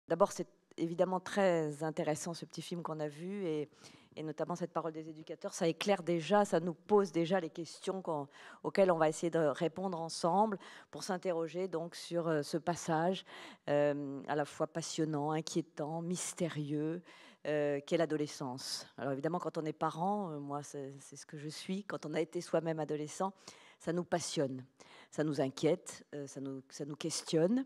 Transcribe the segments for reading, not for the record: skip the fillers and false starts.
D'abord, c'est évidemment très intéressant ce petit film qu'on a vu et notamment cette parole des éducateurs. Ça éclaire déjà, ça nous pose déjà les questions auxquelles on va essayer de répondre ensemble pour s'interroger donc sur ce passage à la fois passionnant, inquiétant, mystérieux, qu'est l'adolescence. Alors évidemment, quand on est parent, moi c'est ce que je suis, quand on a été soi-même adolescent, ça nous passionne, ça nous inquiète, ça nous questionne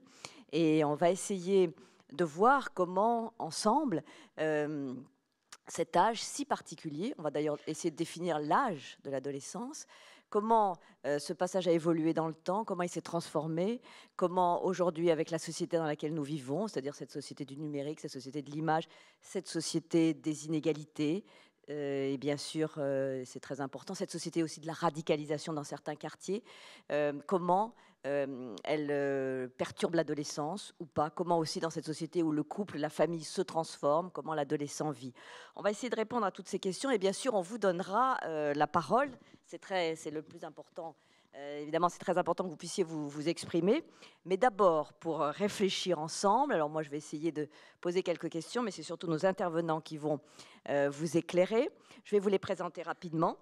et on va essayer de voir comment, ensemble, cet âge si particulier, on va d'ailleurs essayer de définir l'âge de l'adolescence, comment ce passage a évolué dans le temps, comment il s'est transformé, comment aujourd'hui, avec la société dans laquelle nous vivons, c'est-à-dire cette société du numérique, cette société de l'image, cette société des inégalités, et bien sûr, c'est très important, cette société aussi de la radicalisation dans certains quartiers, comment elle perturbe l'adolescence ou pas, comment aussi dans cette société où le couple, la famille se transforme, comment l'adolescent vit. On va essayer de répondre à toutes ces questions et bien sûr, on vous donnera la parole. C'est le plus important. Évidemment, c'est très important que vous puissiez vous exprimer. Mais d'abord, pour réfléchir ensemble, alors moi, je vais essayer de poser quelques questions, mais c'est surtout nos intervenants qui vont vous éclairer. Je vais vous les présenter rapidement.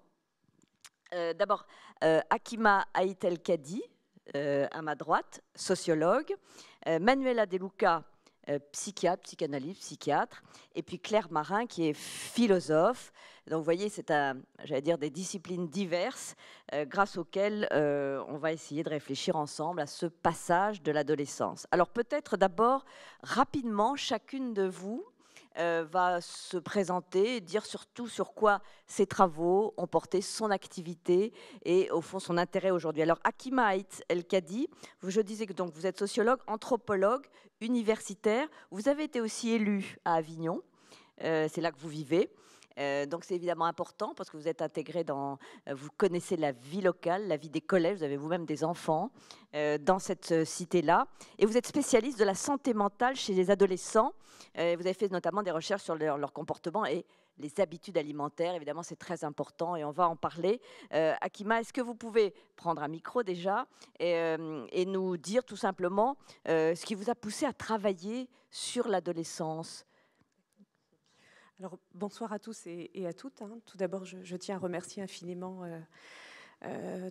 D'abord, Hakima Ait El-Kadi, à ma droite, sociologue. Manuela De Luca, psychiatre, psychanalyste, psychiatre, et puis Claire Marin qui est philosophe. Donc vous voyez, c'est j'allais dire des disciplines diverses grâce auxquelles on va essayer de réfléchir ensemble à ce passage de l'adolescence. Alors peut-être d'abord, rapidement, chacune de vous va se présenter et dire surtout sur quoi ses travaux ont porté son activité et au fond son intérêt aujourd'hui. Alors Hakima Ait El-Kadi, je disais que donc vous êtes sociologue, anthropologue, universitaire, vous avez été aussi élu à Avignon, c'est là que vous vivez. Donc c'est évidemment important parce que vous êtes intégré vous connaissez la vie locale, la vie des collèges, vous avez vous-même des enfants dans cette cité-là. Et vous êtes spécialiste de la santé mentale chez les adolescents. Vous avez fait notamment des recherches sur leur comportement et les habitudes alimentaires. Évidemment, c'est très important et on va en parler. Hakima, est-ce que vous pouvez prendre un micro déjà et nous dire tout simplement ce qui vous a poussé à travailler sur l'adolescence? Alors, bonsoir à tous et à toutes. Tout d'abord, je tiens à remercier infiniment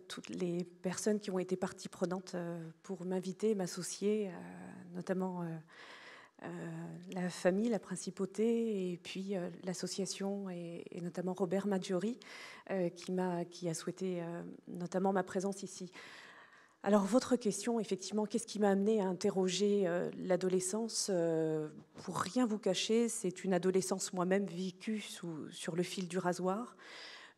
toutes les personnes qui ont été partie prenante pour m'inviter, m'associer, notamment la famille, la principauté, et puis l'association, et notamment Robert Maggiori, qui a souhaité notamment ma présence ici. Alors, votre question, effectivement, qu'est-ce qui m'a amené à interroger l'adolescence? Pour rien vous cacher, c'est une adolescence moi-même vécue sur le fil du rasoir.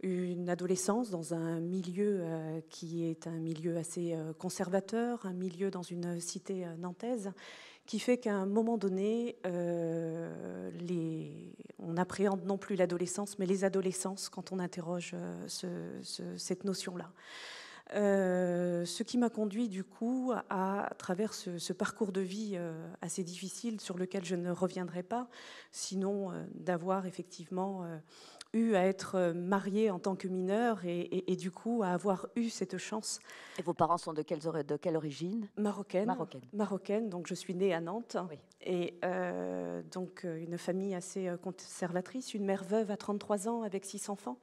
Une adolescence dans un milieu qui est un milieu assez conservateur, un milieu dans une cité nantaise, qui fait qu'à un moment donné, on appréhende non plus l'adolescence, mais les adolescences quand on interroge cette notion-là. Ce qui m'a conduit du coup à travers ce parcours de vie assez difficile sur lequel je ne reviendrai pas, sinon d'avoir effectivement eu à être mariée en tant que mineure et du coup à avoir eu cette chance. Et vos parents sont de quelle origine? Marocaine. Marocaine, donc je suis née à Nantes. Oui. Et donc une famille assez conservatrice, une mère veuve à 33 ans avec 6 enfants.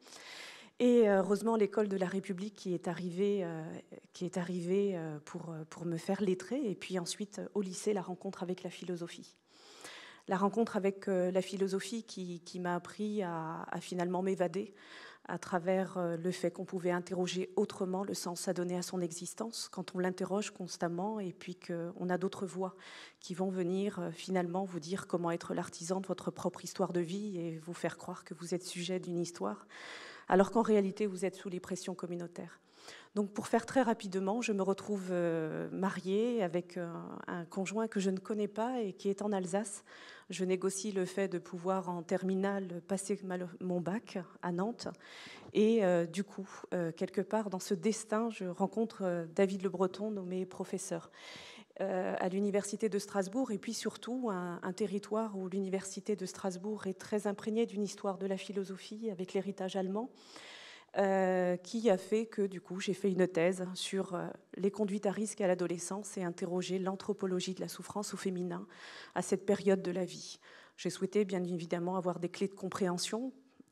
Et heureusement, l'école de la République qui est arrivée pour me faire lettrer. Et puis ensuite, au lycée, la rencontre avec la philosophie. La rencontre avec la philosophie qui m'a appris à finalement m'évader à travers le fait qu'on pouvait interroger autrement le sens à donner à son existence quand on l'interroge constamment et puis qu'on a d'autres voix qui vont venir finalement vous dire comment être l'artisan de votre propre histoire de vie et vous faire croire que vous êtes sujet d'une histoire, alors qu'en réalité, vous êtes sous les pressions communautaires. Donc, pour faire très rapidement, je me retrouve mariée avec un conjoint que je ne connais pas et qui est en Alsace. Je négocie le fait de pouvoir, en terminale, passer mon bac à Nantes. Et du coup, quelque part dans ce destin, je rencontre David Le Breton, nommé professeur à l'Université de Strasbourg, et puis surtout un territoire où l'Université de Strasbourg est très imprégnée d'une histoire de la philosophie avec l'héritage allemand, qui a fait que du coup j'ai fait une thèse sur les conduites à risque à l'adolescence et interroger l'anthropologie de la souffrance au féminin à cette période de la vie. J'ai souhaité bien évidemment avoir des clés de compréhension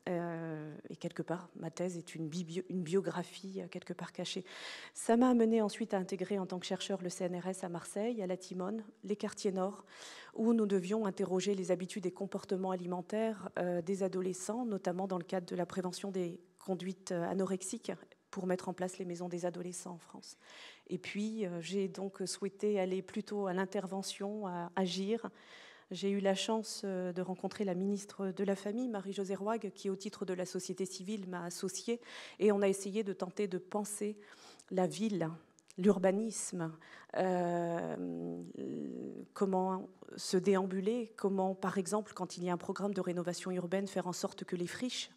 et quelque part ma thèse est une biographie quelque part cachée. Ça m'a amené ensuite à intégrer en tant que chercheur le CNRS à Marseille, à la Timone, les quartiers nord, où nous devions interroger les habitudes et comportements alimentaires des adolescents, notamment dans le cadre de la prévention des conduites anorexiques pour mettre en place les maisons des adolescents en France. Et puis, j'ai donc souhaité aller plutôt à l'intervention, à agir. J'ai eu la chance de rencontrer la ministre de la Famille, Marie-Josée Roig, qui, au titre de la société civile, m'a associée. Et on a essayé de tenter de penser la ville, l'urbanisme, comment se déambuler, comment, par exemple, quand il y a un programme de rénovation urbaine, faire en sorte que les friches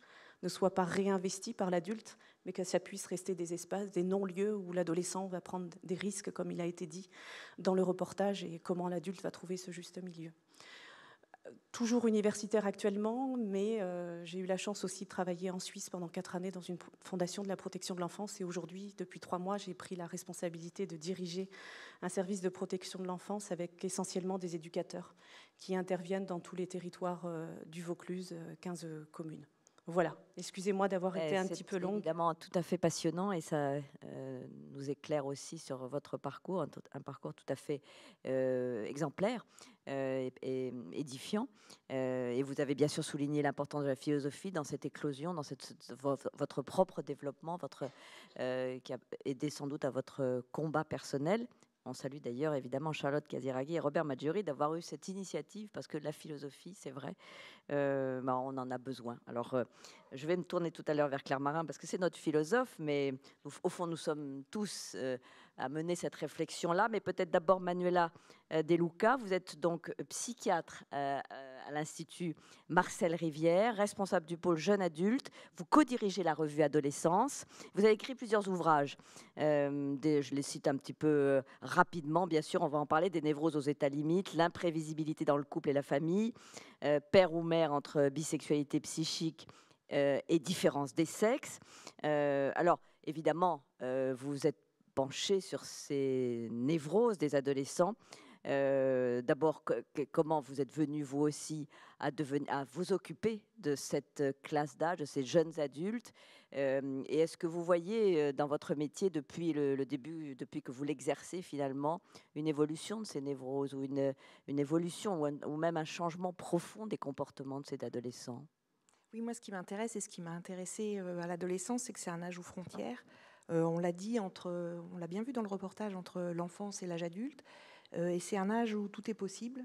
ne soient pas réinvesties par l'adulte, mais que ça puisse rester des espaces, des non-lieux où l'adolescent va prendre des risques, comme il a été dit dans le reportage, et comment l'adulte va trouver ce juste milieu. Toujours universitaire actuellement, mais j'ai eu la chance aussi de travailler en Suisse pendant 4 années dans une fondation de la protection de l'enfance. Et aujourd'hui, depuis 3 mois, j'ai pris la responsabilité de diriger un service de protection de l'enfance avec essentiellement des éducateurs qui interviennent dans tous les territoires du Vaucluse, 15 communes. Voilà, excusez-moi d'avoir été un petit peu longue. C'est évidemment tout à fait passionnant et ça nous éclaire aussi sur votre parcours, un parcours tout à fait exemplaire et édifiant. Et vous avez bien sûr souligné l'importance de la philosophie dans cette éclosion, dans votre propre développement, qui a aidé sans doute à votre combat personnel. On salue d'ailleurs évidemment Charlotte Casiraghi et Robert Maggiori d'avoir eu cette initiative parce que la philosophie, c'est vrai, on en a besoin. Alors, je vais me tourner tout à l'heure vers Claire Marin parce que c'est notre philosophe, mais au fond, nous sommes tous à mener cette réflexion-là. Mais peut-être d'abord, Manuela De Luca, vous êtes donc psychiatre à l'Institut Marcel Rivière, responsable du pôle jeune adulte. Vous co-dirigez la revue Adolescence. Vous avez écrit plusieurs ouvrages. Je les cite un petit peu rapidement. Bien sûr, on va en parler des névroses aux états limites, l'imprévisibilité dans le couple et la famille, père ou mère entre bisexualité psychique et différence des sexes. Alors, évidemment, vous êtes penché sur ces névroses des adolescents. D'abord, comment vous êtes venu, vous aussi, à vous occuper de cette classe d'âge, de ces jeunes adultes. Et est-ce que vous voyez dans votre métier, depuis le début, depuis que vous l'exercez finalement, une évolution de ces névroses ou une évolution ou même un changement profond des comportements de ces adolescents? Oui, moi, ce qui m'intéresse et ce qui m'a intéressée à l'adolescence, c'est que c'est un âge aux frontières. On l'a dit, on l'a bien vu dans le reportage, entre l'enfance et l'âge adulte. Et c'est un âge où tout est possible,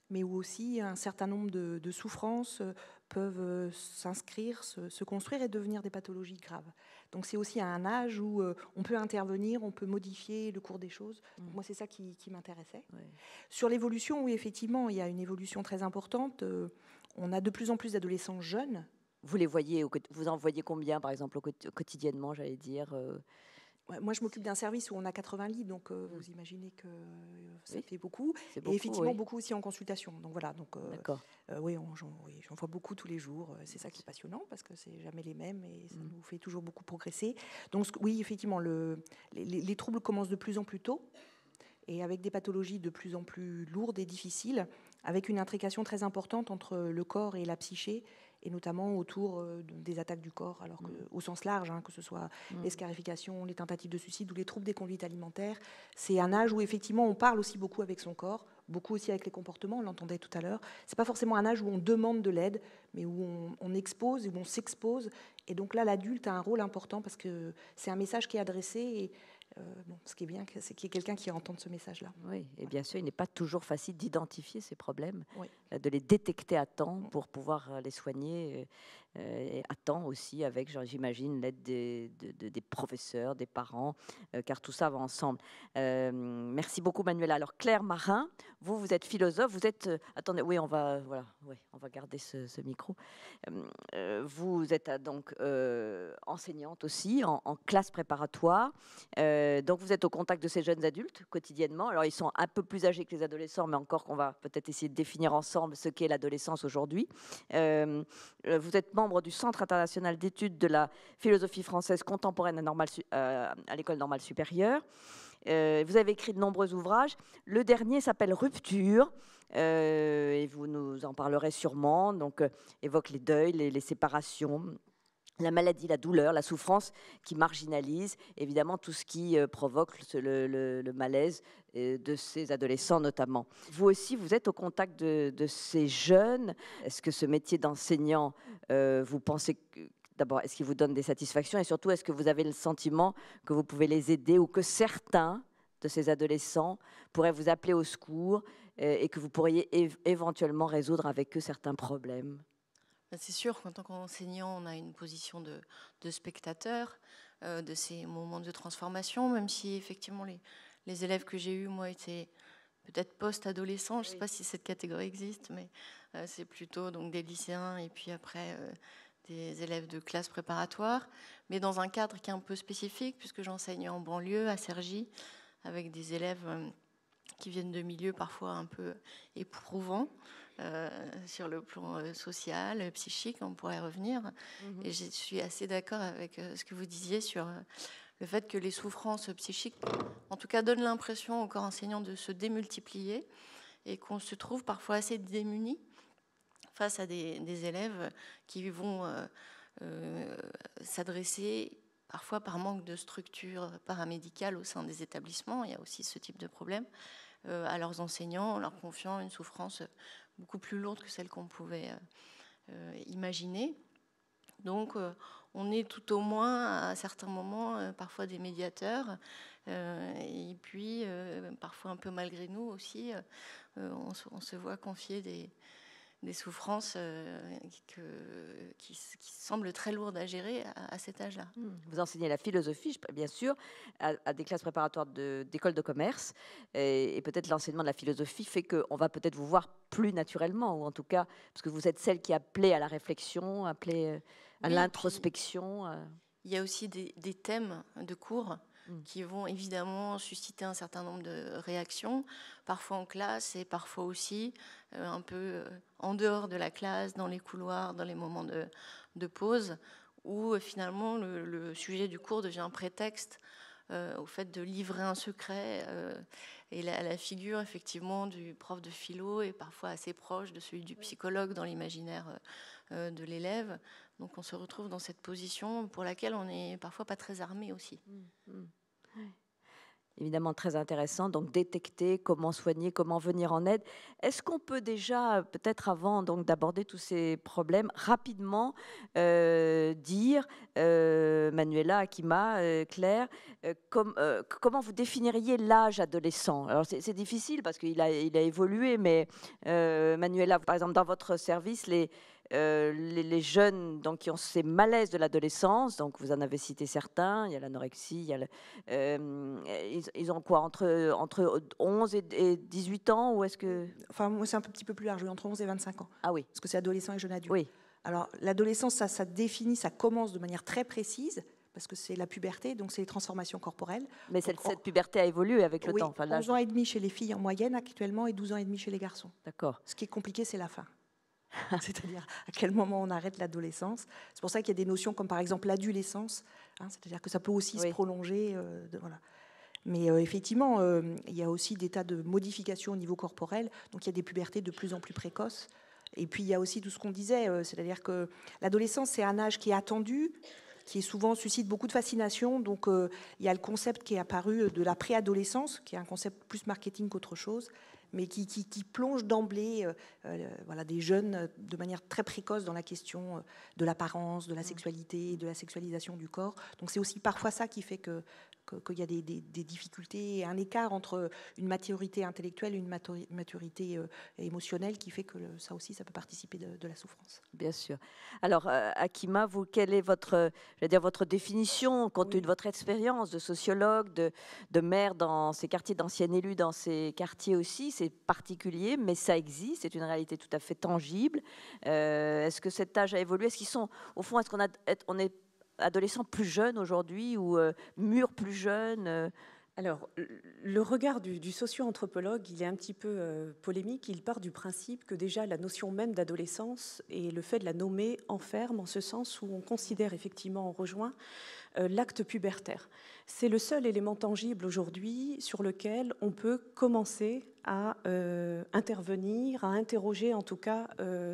mais où aussi un certain nombre de souffrances peuvent s'inscrire, se construire et devenir des pathologies graves. Donc c'est aussi un âge où on peut intervenir, on peut modifier le cours des choses. Donc moi, c'est ça qui m'intéressait. Ouais. Sur l'évolution, oui, effectivement, il y a une évolution très importante. On a de plus en plus d'adolescents jeunes. Vous les voyez, vous en voyez combien, par exemple, quotidiennement, j'allais dire Moi, je m'occupe d'un service où on a 80 lits, donc vous imaginez que ça fait beaucoup. Et effectivement, beaucoup aussi en consultation. Donc voilà, oui, j'en vois beaucoup tous les jours. C'est ça qui est passionnant, parce que c'est jamais les mêmes et ça nous fait toujours beaucoup progresser. Donc oui, effectivement, les troubles commencent de plus en plus tôt et avec des pathologies de plus en plus lourdes et difficiles, avec une intrication très importante entre le corps et la psyché, et notamment autour des attaques du corps, alors au sens large, que ce soit les scarifications, les tentatives de suicide ou les troubles des conduites alimentaires. C'est un âge où effectivement on parle aussi beaucoup avec son corps, beaucoup aussi avec les comportements, on l'entendait tout à l'heure. C'est pas forcément un âge où on demande de l'aide, mais où on expose, où on s'expose. Et donc là, l'adulte a un rôle important parce que c'est un message qui est adressé et ce qui est bien, c'est qu'il y ait quelqu'un qui entende ce message-là. Oui, et bien sûr, il n'est pas toujours facile d'identifier ces problèmes, de les détecter à temps pour pouvoir les soigner à temps aussi, avec, j'imagine, l'aide des professeurs, des parents, car tout ça va ensemble. Merci beaucoup, Manuela. Alors, Claire Marin, vous êtes philosophe, vous êtes... attendez, oui, on va garder ce micro. Vous êtes donc enseignante aussi en classe préparatoire. Donc, vous êtes au contact de ces jeunes adultes quotidiennement. Alors, ils sont un peu plus âgés que les adolescents, mais encore qu'on va peut-être essayer de définir ensemble ce qu'est l'adolescence aujourd'hui. Vous êtes membre membre du Centre international d'études de la philosophie française contemporaine à l'École normale supérieure. Vous avez écrit de nombreux ouvrages. Le dernier s'appelle Rupture, et vous nous en parlerez sûrement. Donc, évoque les deuils, les séparations, la maladie, la douleur, la souffrance qui marginalise, évidemment tout ce qui provoque le malaise de ces adolescents notamment. Vous aussi, vous êtes au contact de ces jeunes. Est-ce que ce métier d'enseignant, vous pensez que... D'abord, est-ce qu'il vous donne des satisfactions et surtout, est-ce que vous avez le sentiment que vous pouvez les aider ou que certains de ces adolescents pourraient vous appeler au secours et que vous pourriez éventuellement résoudre avec eux certains problèmes? C'est sûr qu'en tant qu'enseignant, on a une position de spectateur de ces moments de transformation, même si effectivement les élèves que j'ai eus, moi, étaient peut-être post-adolescents. Je ne sais pas si cette catégorie existe, mais c'est plutôt donc, des lycéens et puis après... des élèves de classe préparatoire, mais dans un cadre qui est un peu spécifique, puisque j'enseigne en banlieue, à Cergy, avec des élèves qui viennent de milieux parfois un peu éprouvants, sur le plan social, psychique, on pourrait revenir. Et je suis assez d'accord avec ce que vous disiez sur le fait que les souffrances psychiques, en tout cas, donnent l'impression au corps enseignant de se démultiplier et qu'on se trouve parfois assez démunis face à des élèves qui vont s'adresser, parfois par manque de structure paramédicale au sein des établissements, il y a aussi ce type de problème, à leurs enseignants en leur confiant une souffrance beaucoup plus lourde que celle qu'on pouvait imaginer. Donc on est tout au moins à certains moments parfois des médiateurs et puis parfois un peu malgré nous aussi on se voit confier des souffrances qui semblent très lourdes à gérer à cet âge-là. Vous enseignez la philosophie, bien sûr, à des classes préparatoires d'école de commerce. Et peut-être l'enseignement de la philosophie fait qu'on va peut-être vous voir plus naturellement, ou en tout cas, parce que vous êtes celle qui appelait à la réflexion, appelait à l'introspection. Il y a aussi des thèmes de cours qui vont évidemment susciter un certain nombre de réactions, parfois en classe et parfois aussi un peu en dehors de la classe, dans les couloirs, dans les moments de pause, où finalement le sujet du cours devient un prétexte au fait de livrer un secret. Et la figure effectivement du prof de philo est parfois assez proche de celui du psychologue dans l'imaginaire de l'élève. Donc on se retrouve dans cette position pour laquelle on n'est parfois pas très armé aussi. Évidemment très intéressant, donc détecter, comment soigner, comment venir en aide. Est-ce qu'on peut déjà, peut-être avant donc d'aborder tous ces problèmes, rapidement dire, Manuela, Akima, Claire, comment vous définiriez l'âge adolescent? Alors c'est difficile parce qu'il a évolué, mais Manuela, par exemple, dans votre service, les jeunes donc, qui ont ces malaises de l'adolescence, donc vous en avez cité certains, il y a l'anorexie, il y a ils ont quoi, entre 11 et 18 ans, ou est-ce que... Enfin, moi, c'est un petit peu plus large, entre 11 et 25 ans. Ah oui. Parce que c'est adolescent et jeune adulte. Oui. Alors, l'adolescence, ça définit, ça commence de manière très précise, parce que c'est la puberté, donc c'est les transformations corporelles. Mais cette puberté a évolué avec le temps. Enfin, 11 ans et demi chez les filles en moyenne actuellement et 12 ans et demi chez les garçons. D'accord. Ce qui est compliqué, c'est la fin. C'est-à-dire à quel moment on arrête l'adolescence. C'est pour ça qu'il y a des notions comme par exemple l'adolescence, c'est-à-dire que ça peut aussi se prolonger. Voilà. Mais effectivement, il y a aussi des tas de modifications au niveau corporel, donc il y a des pubertés de plus en plus précoces. Et puis il y a aussi tout ce qu'on disait, c'est-à-dire que l'adolescence, c'est un âge qui est attendu, qui est souvent suscite beaucoup de fascination. Donc il y a le concept qui est apparu de la préadolescence, qui est un concept plus marketing qu'autre chose, mais qui plonge d'emblée voilà, des jeunes de manière très précoce dans la question de l'apparence, de la sexualité, de la sexualisation du corps. Donc c'est aussi parfois ça qui fait qu'il y a des difficultés et un écart entre une maturité intellectuelle et une maturité émotionnelle qui fait que ça aussi, ça peut participer de la souffrance. Bien sûr. Alors, Akima, vous, quelle est votre définition, compte tenu de votre expérience de sociologue, de maire dans ces quartiers, d'ancienne élue dans ces quartiers aussi? C'est particulier, mais ça existe, c'est une réalité tout à fait tangible. Est-ce que cet âge a évolué? Est-ce qu'ils sont, au fond, est-ce qu'on est adolescent plus jeune aujourd'hui ou mûr plus jeune? Alors, le regard du socio-anthropologue, il est un petit peu polémique. Il part du principe que déjà la notion même d'adolescence et le fait de la nommer enferme, en ce sens où on considère effectivement, on rejoint l'acte pubertaire. C'est le seul élément tangible aujourd'hui sur lequel on peut commencer à intervenir, à interroger en tout cas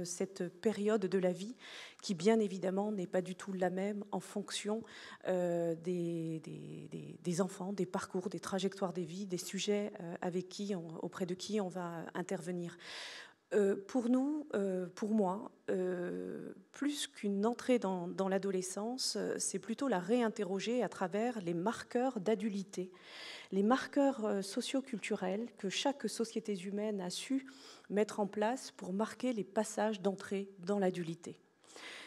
cette période de la vie qui bien évidemment n'est pas du tout la même en fonction des enfants, des parcours, des trajectoires des vies, des sujets auprès de qui on va intervenir. Pour nous, pour moi, plus qu'une entrée dans l'adolescence, c'est plutôt la réinterroger à travers les marqueurs d'adulité, les marqueurs socio-culturels que chaque société humaine a su mettre en place pour marquer les passages d'entrée dans l'adulité.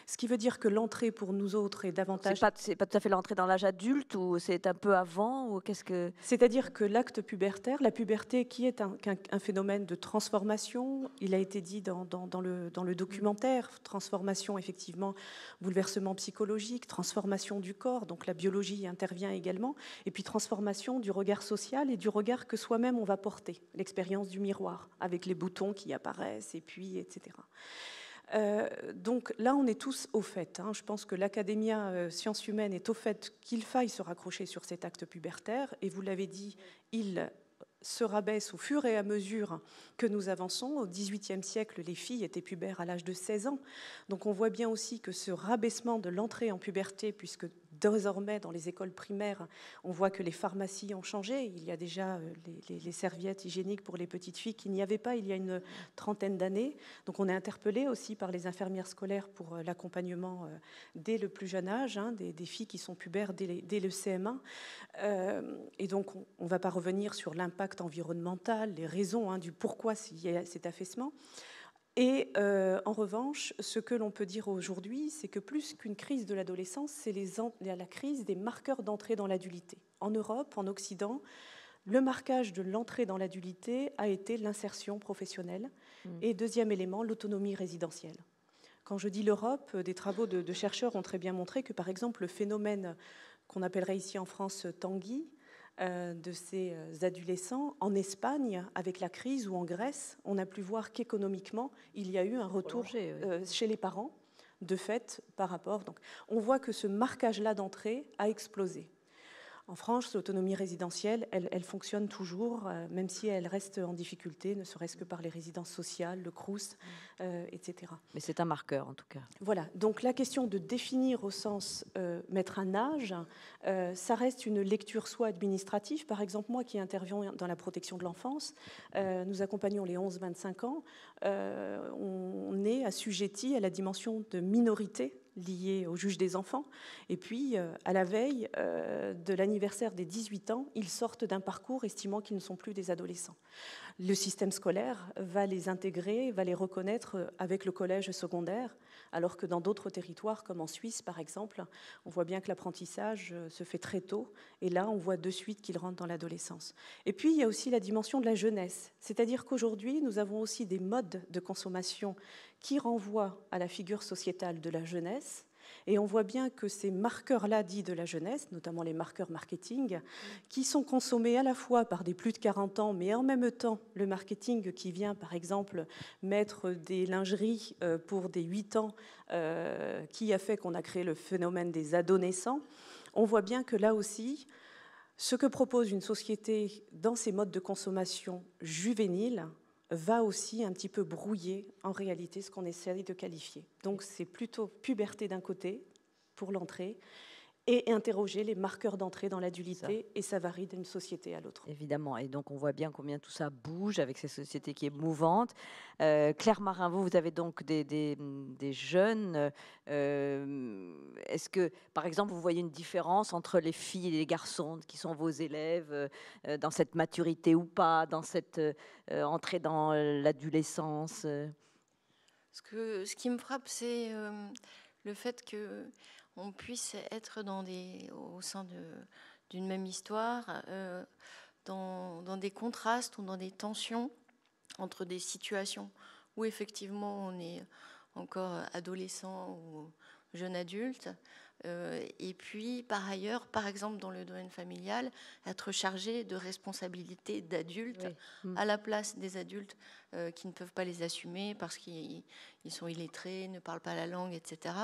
Ce qui veut dire que l'entrée pour nous autres est davantage... C'est pas tout à fait l'entrée dans l'âge adulte, ou c'est un peu avant, ou qu'est-ce que... C'est-à-dire que l'acte pubertaire, la puberté qui est un phénomène de transformation, il a été dit dans le documentaire, transformation effectivement, bouleversement psychologique, transformation du corps, donc la biologie intervient également, et puis transformation du regard social et du regard que soi-même on va porter, l'expérience du miroir, avec les boutons qui apparaissent, et puis, etc. Donc là, on est tous au fait. Je pense que l'Académia Sciences Humaines est au fait qu'il faille se raccrocher sur cet acte pubertaire. Et vous l'avez dit, il se rabaisse au fur et à mesure que nous avançons. Au XVIIIe siècle, les filles étaient pubères à l'âge de 16 ans. Donc on voit bien aussi que ce rabaissement de l'entrée en puberté, puisque désormais, dans les écoles primaires, on voit que les pharmacies ont changé. Il y a déjà les serviettes hygiéniques pour les petites filles qu'il n'y avait pas il y a une trentaine d'années. Donc on est interpellé aussi par les infirmières scolaires pour l'accompagnement dès le plus jeune âge, des filles qui sont pubères dès le CM1. Et donc on ne va pas revenir sur l'impact environnemental, les raisons du pourquoi il y a cet affaissement. Et en revanche, ce que l'on peut dire aujourd'hui, c'est que plus qu'une crise de l'adolescence, c'est la crise des marqueurs d'entrée dans l'adulité. En Europe, en Occident, le marquage de l'entrée dans l'adulité a été l'insertion professionnelle. Et deuxième élément, l'autonomie résidentielle. Quand je dis l'Europe, des travaux de chercheurs ont très bien montré que, par exemple, le phénomène qu'on appellerait ici en France Tanguy, de ces adolescents en Espagne avec la crise, ou en Grèce, on a pu voir qu'économiquement, il y a eu un retour chez les parents, de fait, par rapport. Donc, on voit que ce marquage-là d'entrée a explosé. En France, l'autonomie résidentielle, elle fonctionne toujours, même si elle reste en difficulté, ne serait-ce que par les résidences sociales, le Crous, etc. Mais c'est un marqueur, en tout cas. Voilà. Donc la question de définir au sens mettre un âge, ça reste une lecture soit administrative. Par exemple, moi qui interviens dans la protection de l'enfance, nous accompagnons les 11-25 ans. On est assujetti à la dimension de minorité liés au juge des enfants. Et puis, à la veille de l'anniversaire des 18 ans, ils sortent d'un parcours estimant qu'ils ne sont plus des adolescents. Le système scolaire va les intégrer, va les reconnaître avec le collège secondaire, alors que dans d'autres territoires, comme en Suisse par exemple, on voit bien que l'apprentissage se fait très tôt, et là on voit de suite qu'ils rentrent dans l'adolescence. Et puis il y a aussi la dimension de la jeunesse, c'est-à-dire qu'aujourd'hui nous avons aussi des modes de consommation qui renvoient à la figure sociétale de la jeunesse. Et on voit bien que ces marqueurs-là dits de la jeunesse, notamment les marqueurs marketing, qui sont consommés à la fois par des plus de 40 ans, mais en même temps, le marketing qui vient, par exemple, mettre des lingeries pour des 8 ans, qui a fait qu'on a créé le phénomène des adolescents, on voit bien que là aussi, ce que propose une société dans ses modes de consommation juvéniles va aussi un petit peu brouiller en réalité ce qu'on essaie de qualifier. Donc c'est plutôt puberté d'un côté pour l'entrée et interroger les marqueurs d'entrée dans l'adulité, et ça varie d'une société à l'autre. Évidemment, et donc on voit bien combien tout ça bouge avec cette société qui est mouvante. Claire Marin, vous avez donc des jeunes. Est-ce que, par exemple, vous voyez une différence entre les filles et les garçons qui sont vos élèves dans cette maturité ou pas, dans cette entrée dans l'adolescence? Ce qui me frappe, c'est le fait que on puisse être au sein d'une même histoire, dans des contrastes ou dans des tensions entre des situations où effectivement on est encore adolescent ou jeune adulte, Et puis, par ailleurs, par exemple, dans le domaine familial, être chargé de responsabilités d'adultes à la place des adultes qui ne peuvent pas les assumer parce qu'ils sont illettrés, ne parlent pas la langue, etc.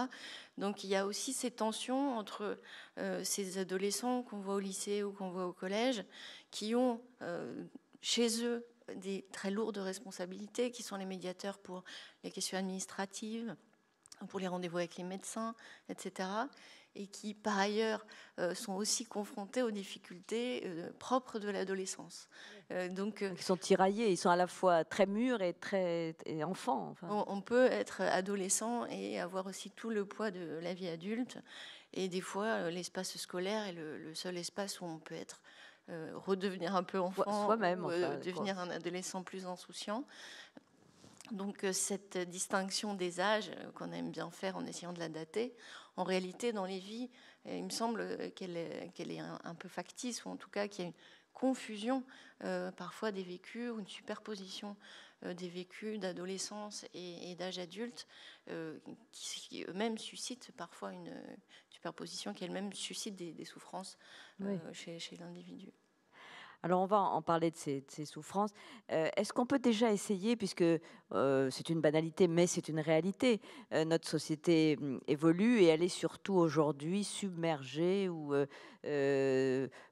Donc, il y a aussi ces tensions entre ces adolescents qu'on voit au lycée ou qu'on voit au collège, qui ont chez eux des très lourdes responsabilités, qui sont les médiateurs pour les questions administratives, pour les rendez-vous avec les médecins, etc., et qui, par ailleurs, sont aussi confrontés aux difficultés propres de l'adolescence. Ils sont tiraillés, ils sont à la fois très mûrs et très enfants. Enfin. On peut être adolescent et avoir aussi tout le poids de la vie adulte, et des fois, l'espace scolaire est le seul espace où on peut être redevenir un peu enfant, soi-même, ou devenir un adolescent plus insouciant. Donc cette distinction des âges qu'on aime bien faire en essayant de la dater, en réalité dans les vies, il me semble qu'elle est un peu factice, ou en tout cas qu'il y a une confusion parfois des vécus, ou une superposition des vécus d'adolescence et d'âge adulte qui eux-mêmes suscitent parfois une superposition qui elle-même suscite des souffrances chez l'individu. Alors, on va en parler de ces souffrances. Est-ce qu'on peut déjà essayer, puisque c'est une banalité, mais c'est une réalité, notre société évolue et elle est surtout aujourd'hui submergée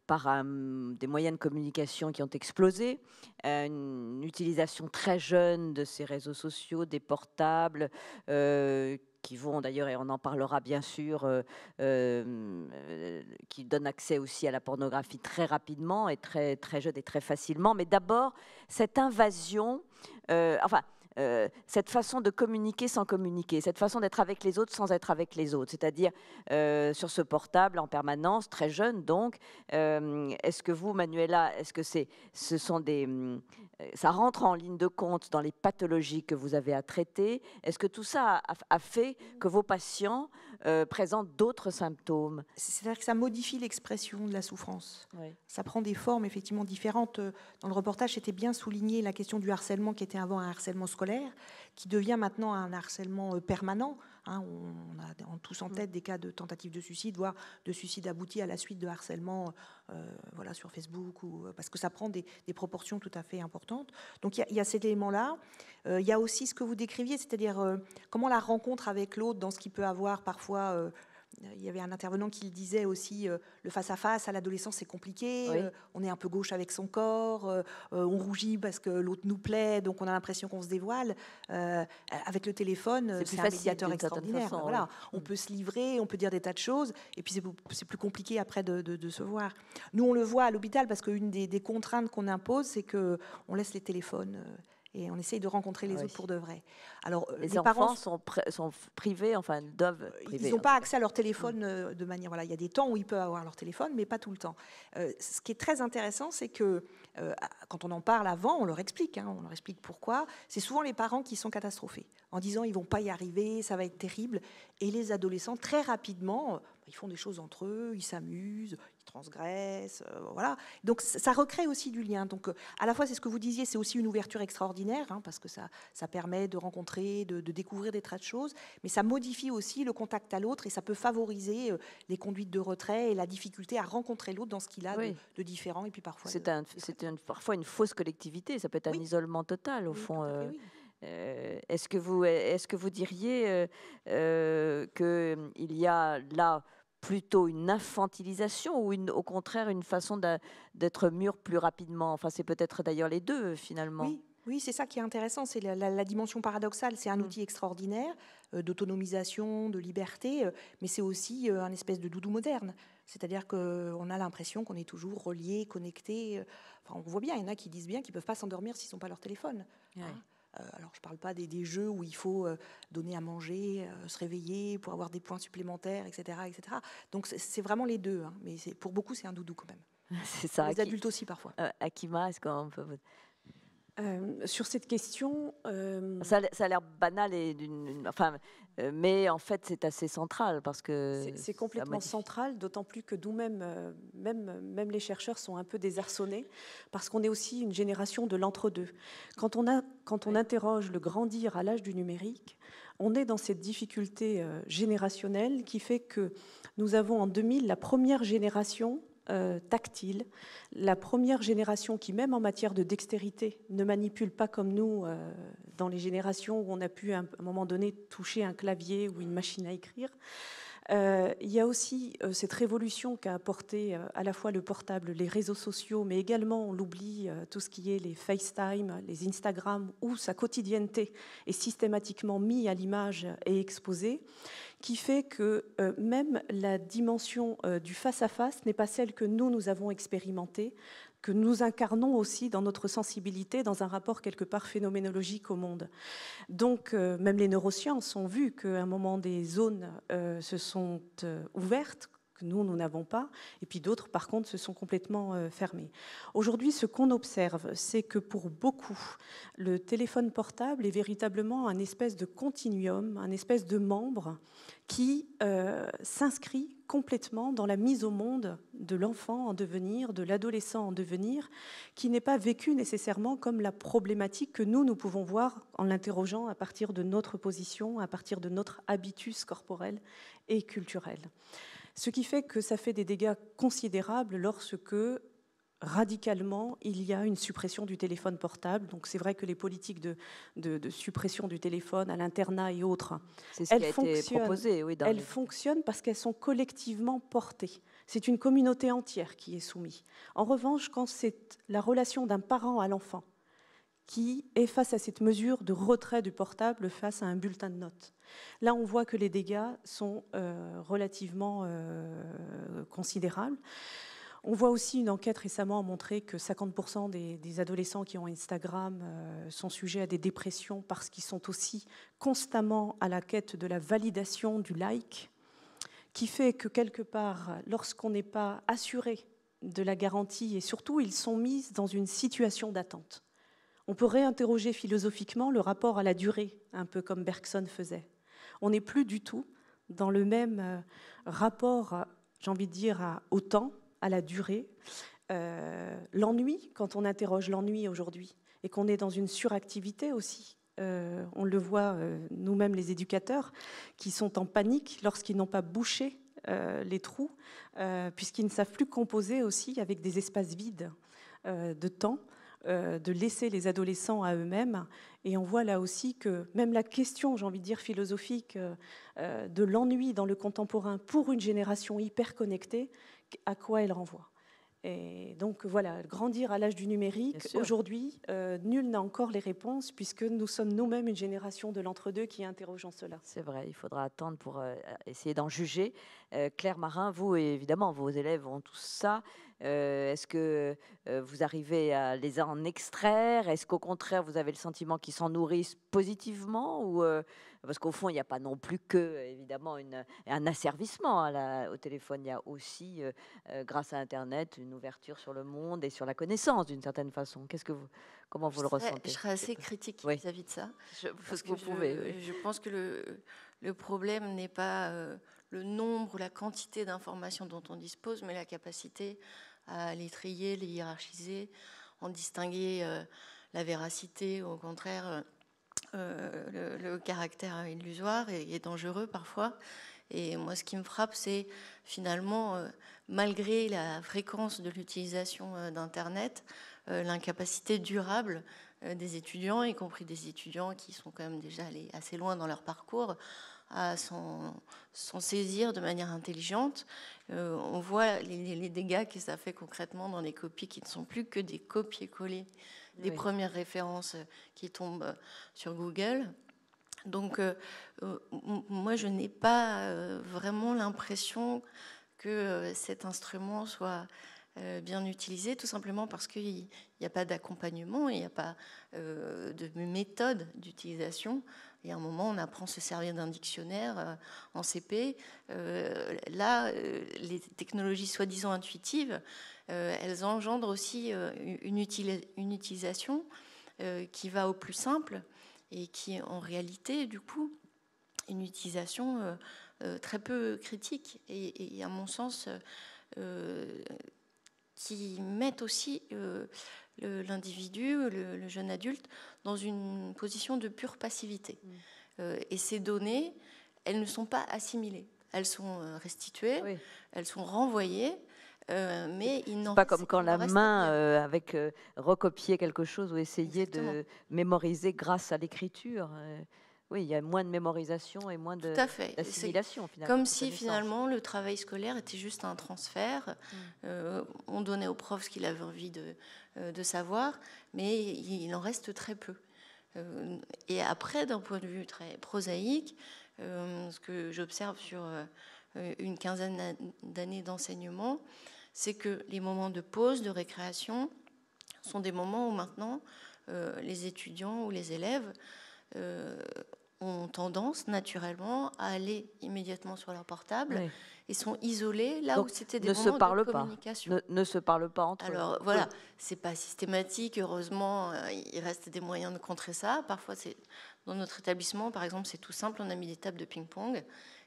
par des moyens de communication qui ont explosé, une utilisation très jeune de ces réseaux sociaux, des portables, qui vont d'ailleurs, et on en parlera bien sûr, qui donnent accès aussi à la pornographie très rapidement et très, très jeune et très facilement. Mais d'abord, cette invasion, cette façon de communiquer sans communiquer, cette façon d'être avec les autres sans être avec les autres, c'est-à-dire sur ce portable en permanence, très jeune donc. Est-ce que vous, Manuela, est-ce que ça rentre en ligne de compte dans les pathologies que vous avez à traiter? Est-ce que tout ça a fait que vos patients présentent d'autres symptômes? C'est-à-dire que ça modifie l'expression de la souffrance. Oui. Ça prend des formes effectivement différentes. Dans le reportage, c'était bien souligné la question du harcèlement qui était avant un harcèlement scolaire, qui devient maintenant un harcèlement permanent. Hein, on a tous en tête des cas de tentatives de suicide, voire de suicide abouti à la suite de harcèlement sur Facebook, parce que ça prend des proportions tout à fait importantes. Donc il y a cet élément-là. Il y a aussi ce que vous décriviez, c'est-à-dire comment la rencontre avec l'autre dans ce qui peut avoir parfois... il y avait un intervenant qui le disait aussi, le face-à-face à l'adolescence, c'est compliqué, oui. On est un peu gauche avec son corps, on rougit parce que l'autre nous plaît, donc on a l'impression qu'on se dévoile. Avec le téléphone, c'est un médiateur extraordinaire. Façon, voilà. Oui. On peut se livrer, on peut dire des tas de choses, et puis c'est plus compliqué après de se voir. Nous, on le voit à l'hôpital, parce qu'une des contraintes qu'on impose, c'est qu'on laisse les téléphones... et on essaye de rencontrer les autres pour de vrai. Alors, les enfants sont privés, enfin, doivent priver. Ils n'ont pas accès à leur téléphone de manière... Voilà, il y a des temps où ils peuvent avoir leur téléphone, mais pas tout le temps. Ce qui est très intéressant, c'est que quand on en parle avant, on leur explique pourquoi. C'est souvent les parents qui sont catastrophés, en disant ils ne vont pas y arriver, ça va être terrible. Et les adolescents, très rapidement, ils font des choses entre eux, ils s'amusent, transgresse, voilà. Donc ça recrée aussi du lien. Donc à la fois, c'est ce que vous disiez, c'est aussi une ouverture extraordinaire, hein, parce que ça permet de rencontrer, de découvrir des tas de choses, mais ça modifie aussi le contact à l'autre et ça peut favoriser les conduites de retrait et la difficulté à rencontrer l'autre dans ce qu'il a de différent. Et puis parfois, parfois une fausse collectivité, ça peut être un isolement total au fond. Oui. Est-ce que vous diriez qu'il y a là plutôt une infantilisation ou au contraire une façon d'être mûr plus rapidement? Enfin, c'est peut-être d'ailleurs les deux finalement. Oui, c'est ça qui est intéressant, c'est la dimension paradoxale. C'est un outil extraordinaire d'autonomisation, de liberté, mais c'est aussi un espèce de doudou moderne. C'est-à-dire qu'on a l'impression qu'on est toujours relié, connecté. Enfin, on voit bien, il y en a qui disent bien qu'ils ne peuvent pas s'endormir s'ils ne sont pas à leur téléphone. Ouais. Hein. Alors, je ne parle pas des jeux où il faut donner à manger, se réveiller pour avoir des points supplémentaires, etc. etc. Donc, c'est vraiment les deux. Hein. Mais pour beaucoup, c'est un doudou quand même. C'est ça. Les adultes aussi, parfois. Akima, est-ce qu'on peut... Sur cette question... Ça a l'air banal, mais en fait c'est assez central parce que... C'est complètement central, d'autant plus que nous-mêmes, même les chercheurs sont un peu désarçonnés, parce qu'on est aussi une génération de l'entre-deux. Quand on interroge le grandir à l'âge du numérique, on est dans cette difficulté générationnelle qui fait que nous avons en 2000 la première génération tactile, la première génération qui, même en matière de dextérité, ne manipule pas comme nous dans les générations où on a pu à un moment donné toucher un clavier ou une machine à écrire. Il y a aussi cette révolution qu'a apporté à la fois le portable, les réseaux sociaux, mais également, on l'oublie, tout ce qui est les FaceTime, les Instagram, où sa quotidienneté est systématiquement mise à l'image et exposée, qui fait que même la dimension du face-à-face n'est pas celle que nous avons expérimentée, que nous incarnons aussi dans notre sensibilité, dans un rapport quelque part phénoménologique au monde. Donc, même les neurosciences ont vu qu'à un moment, des zones se sont ouvertes, que nous n'avons pas, et puis d'autres, par contre, se sont complètement fermées. Aujourd'hui, ce qu'on observe, c'est que pour beaucoup, le téléphone portable est véritablement un espèce de continuum, un espèce de membre qui s'inscrit complètement dans la mise au monde de l'enfant en devenir, de l'adolescent en devenir, qui n'est pas vécu nécessairement comme la problématique que nous pouvons voir en l'interrogeant à partir de notre position, à partir de notre habitus corporel et culturel. Ce qui fait que ça fait des dégâts considérables lorsque radicalement, il y a une suppression du téléphone portable. Donc c'est vrai que les politiques de suppression du téléphone à l'internat et autres, elles fonctionnent parce qu'elles sont collectivement portées. C'est une communauté entière qui est soumise. En revanche, quand c'est la relation d'un parent à l'enfant qui est face à cette mesure de retrait du portable face à un bulletin de notes, là on voit que les dégâts sont relativement considérables. On voit aussi une enquête récemment montrer que 50% des adolescents qui ont Instagram sont sujets à des dépressions parce qu'ils sont aussi constamment à la quête de la validation du like, qui fait que quelque part, lorsqu'on n'est pas assuré de la garantie, et surtout ils sont mis dans une situation d'attente. On peut réinterroger philosophiquement le rapport à la durée, un peu comme Bergson faisait. On n'est plus du tout dans le même rapport, j'ai envie de dire, au temps, à la durée. L'ennui, quand on interroge l'ennui aujourd'hui, et qu'on est dans une suractivité aussi, on le voit nous-mêmes les éducateurs, qui sont en panique lorsqu'ils n'ont pas bouché les trous, puisqu'ils ne savent plus composer aussi avec des espaces vides de temps, de laisser les adolescents à eux-mêmes. Et on voit là aussi que même la question, j'ai envie de dire, philosophique de l'ennui dans le contemporain pour une génération hyper connectée, à quoi elle renvoie. Et donc voilà, grandir à l'âge du numérique, aujourd'hui, nul n'a encore les réponses puisque nous sommes nous-mêmes une génération de l'entre-deux qui interrogeons cela. C'est vrai, il faudra attendre pour essayer d'en juger. Claire Marin, vous, évidemment, vos élèves ont tout ça. Est-ce que vous arrivez à les en extraire? Est-ce qu'au contraire, vous avez le sentiment qu'ils s'en nourrissent positivement ou, parce qu'au fond, il n'y a pas non plus que, évidemment, un asservissement au téléphone. Il y a aussi, grâce à Internet, une ouverture sur le monde et sur la connaissance, d'une certaine façon. Comment vous le ressentez? Je serais assez critique vis-à-vis de ça. Je pense que le problème n'est pas le nombre, la quantité d'informations dont on dispose, mais la capacité à les trier, les hiérarchiser, en distinguer la véracité, ou au contraire le caractère illusoire et dangereux parfois. Et moi, ce qui me frappe, c'est finalement, malgré la fréquence de l'utilisation d'Internet, l'incapacité durable des étudiants, y compris des étudiants qui sont quand même déjà allés assez loin dans leur parcours, à s'en saisir de manière intelligente. On voit les dégâts que ça fait concrètement dans les copies qui ne sont plus que des copier-coller des premières références qui tombent sur Google. Donc, moi, je n'ai pas vraiment l'impression que cet instrument soit bien utilisé, tout simplement parce qu'il n'y a pas d'accompagnement, il n'y a pas de méthode d'utilisation. Et à un moment, on apprend à se servir d'un dictionnaire en CP. Là, les technologies soi-disant intuitives, elles engendrent aussi une utilisation qui va au plus simple et qui, en réalité, du coup, une utilisation très peu critique et à mon sens, qui mettent aussi l'individu, le jeune adulte, dans une position de pure passivité. Et ces données, elles ne sont pas assimilées. Elles sont restituées, elles sont renvoyées, mais il n'en pas comme quand la main, avec recopier quelque chose ou essayer Exactement. de mémoriser grâce à l'écriture. Oui, il y a moins de mémorisation et moins d'assimilation. Comme si finalement le travail scolaire était juste un transfert. On donnait au prof ce qu'il avait envie de savoir, mais il en reste très peu. Et après, d'un point de vue très prosaïque, ce que j'observe sur une quinzaine d'années d'enseignement, c'est que les moments de pause, de récréation, sont des moments où maintenant les étudiants ou les élèves ont tendance naturellement à aller immédiatement sur leur portable et sont isolés là où c'était des moments de communication. Ne se parlent pas entre eux. Alors voilà, c'est pas systématique, heureusement, il reste des moyens de contrer ça. Parfois, dans notre établissement, par exemple, c'est tout simple, on a mis des tables de ping-pong.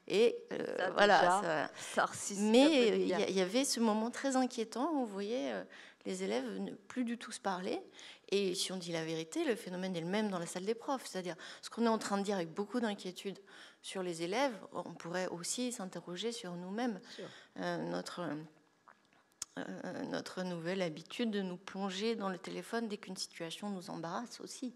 Et voilà, mais il y avait ce moment très inquiétant où vous voyez les élèves ne plus du tout se parler. Et si on dit la vérité, le phénomène est le même dans la salle des profs. C'est-à-dire, ce qu'on est en train de dire avec beaucoup d'inquiétude sur les élèves, on pourrait aussi s'interroger sur nous-mêmes. Notre nouvelle habitude de nous plonger dans le téléphone dès qu'une situation nous embarrasse aussi.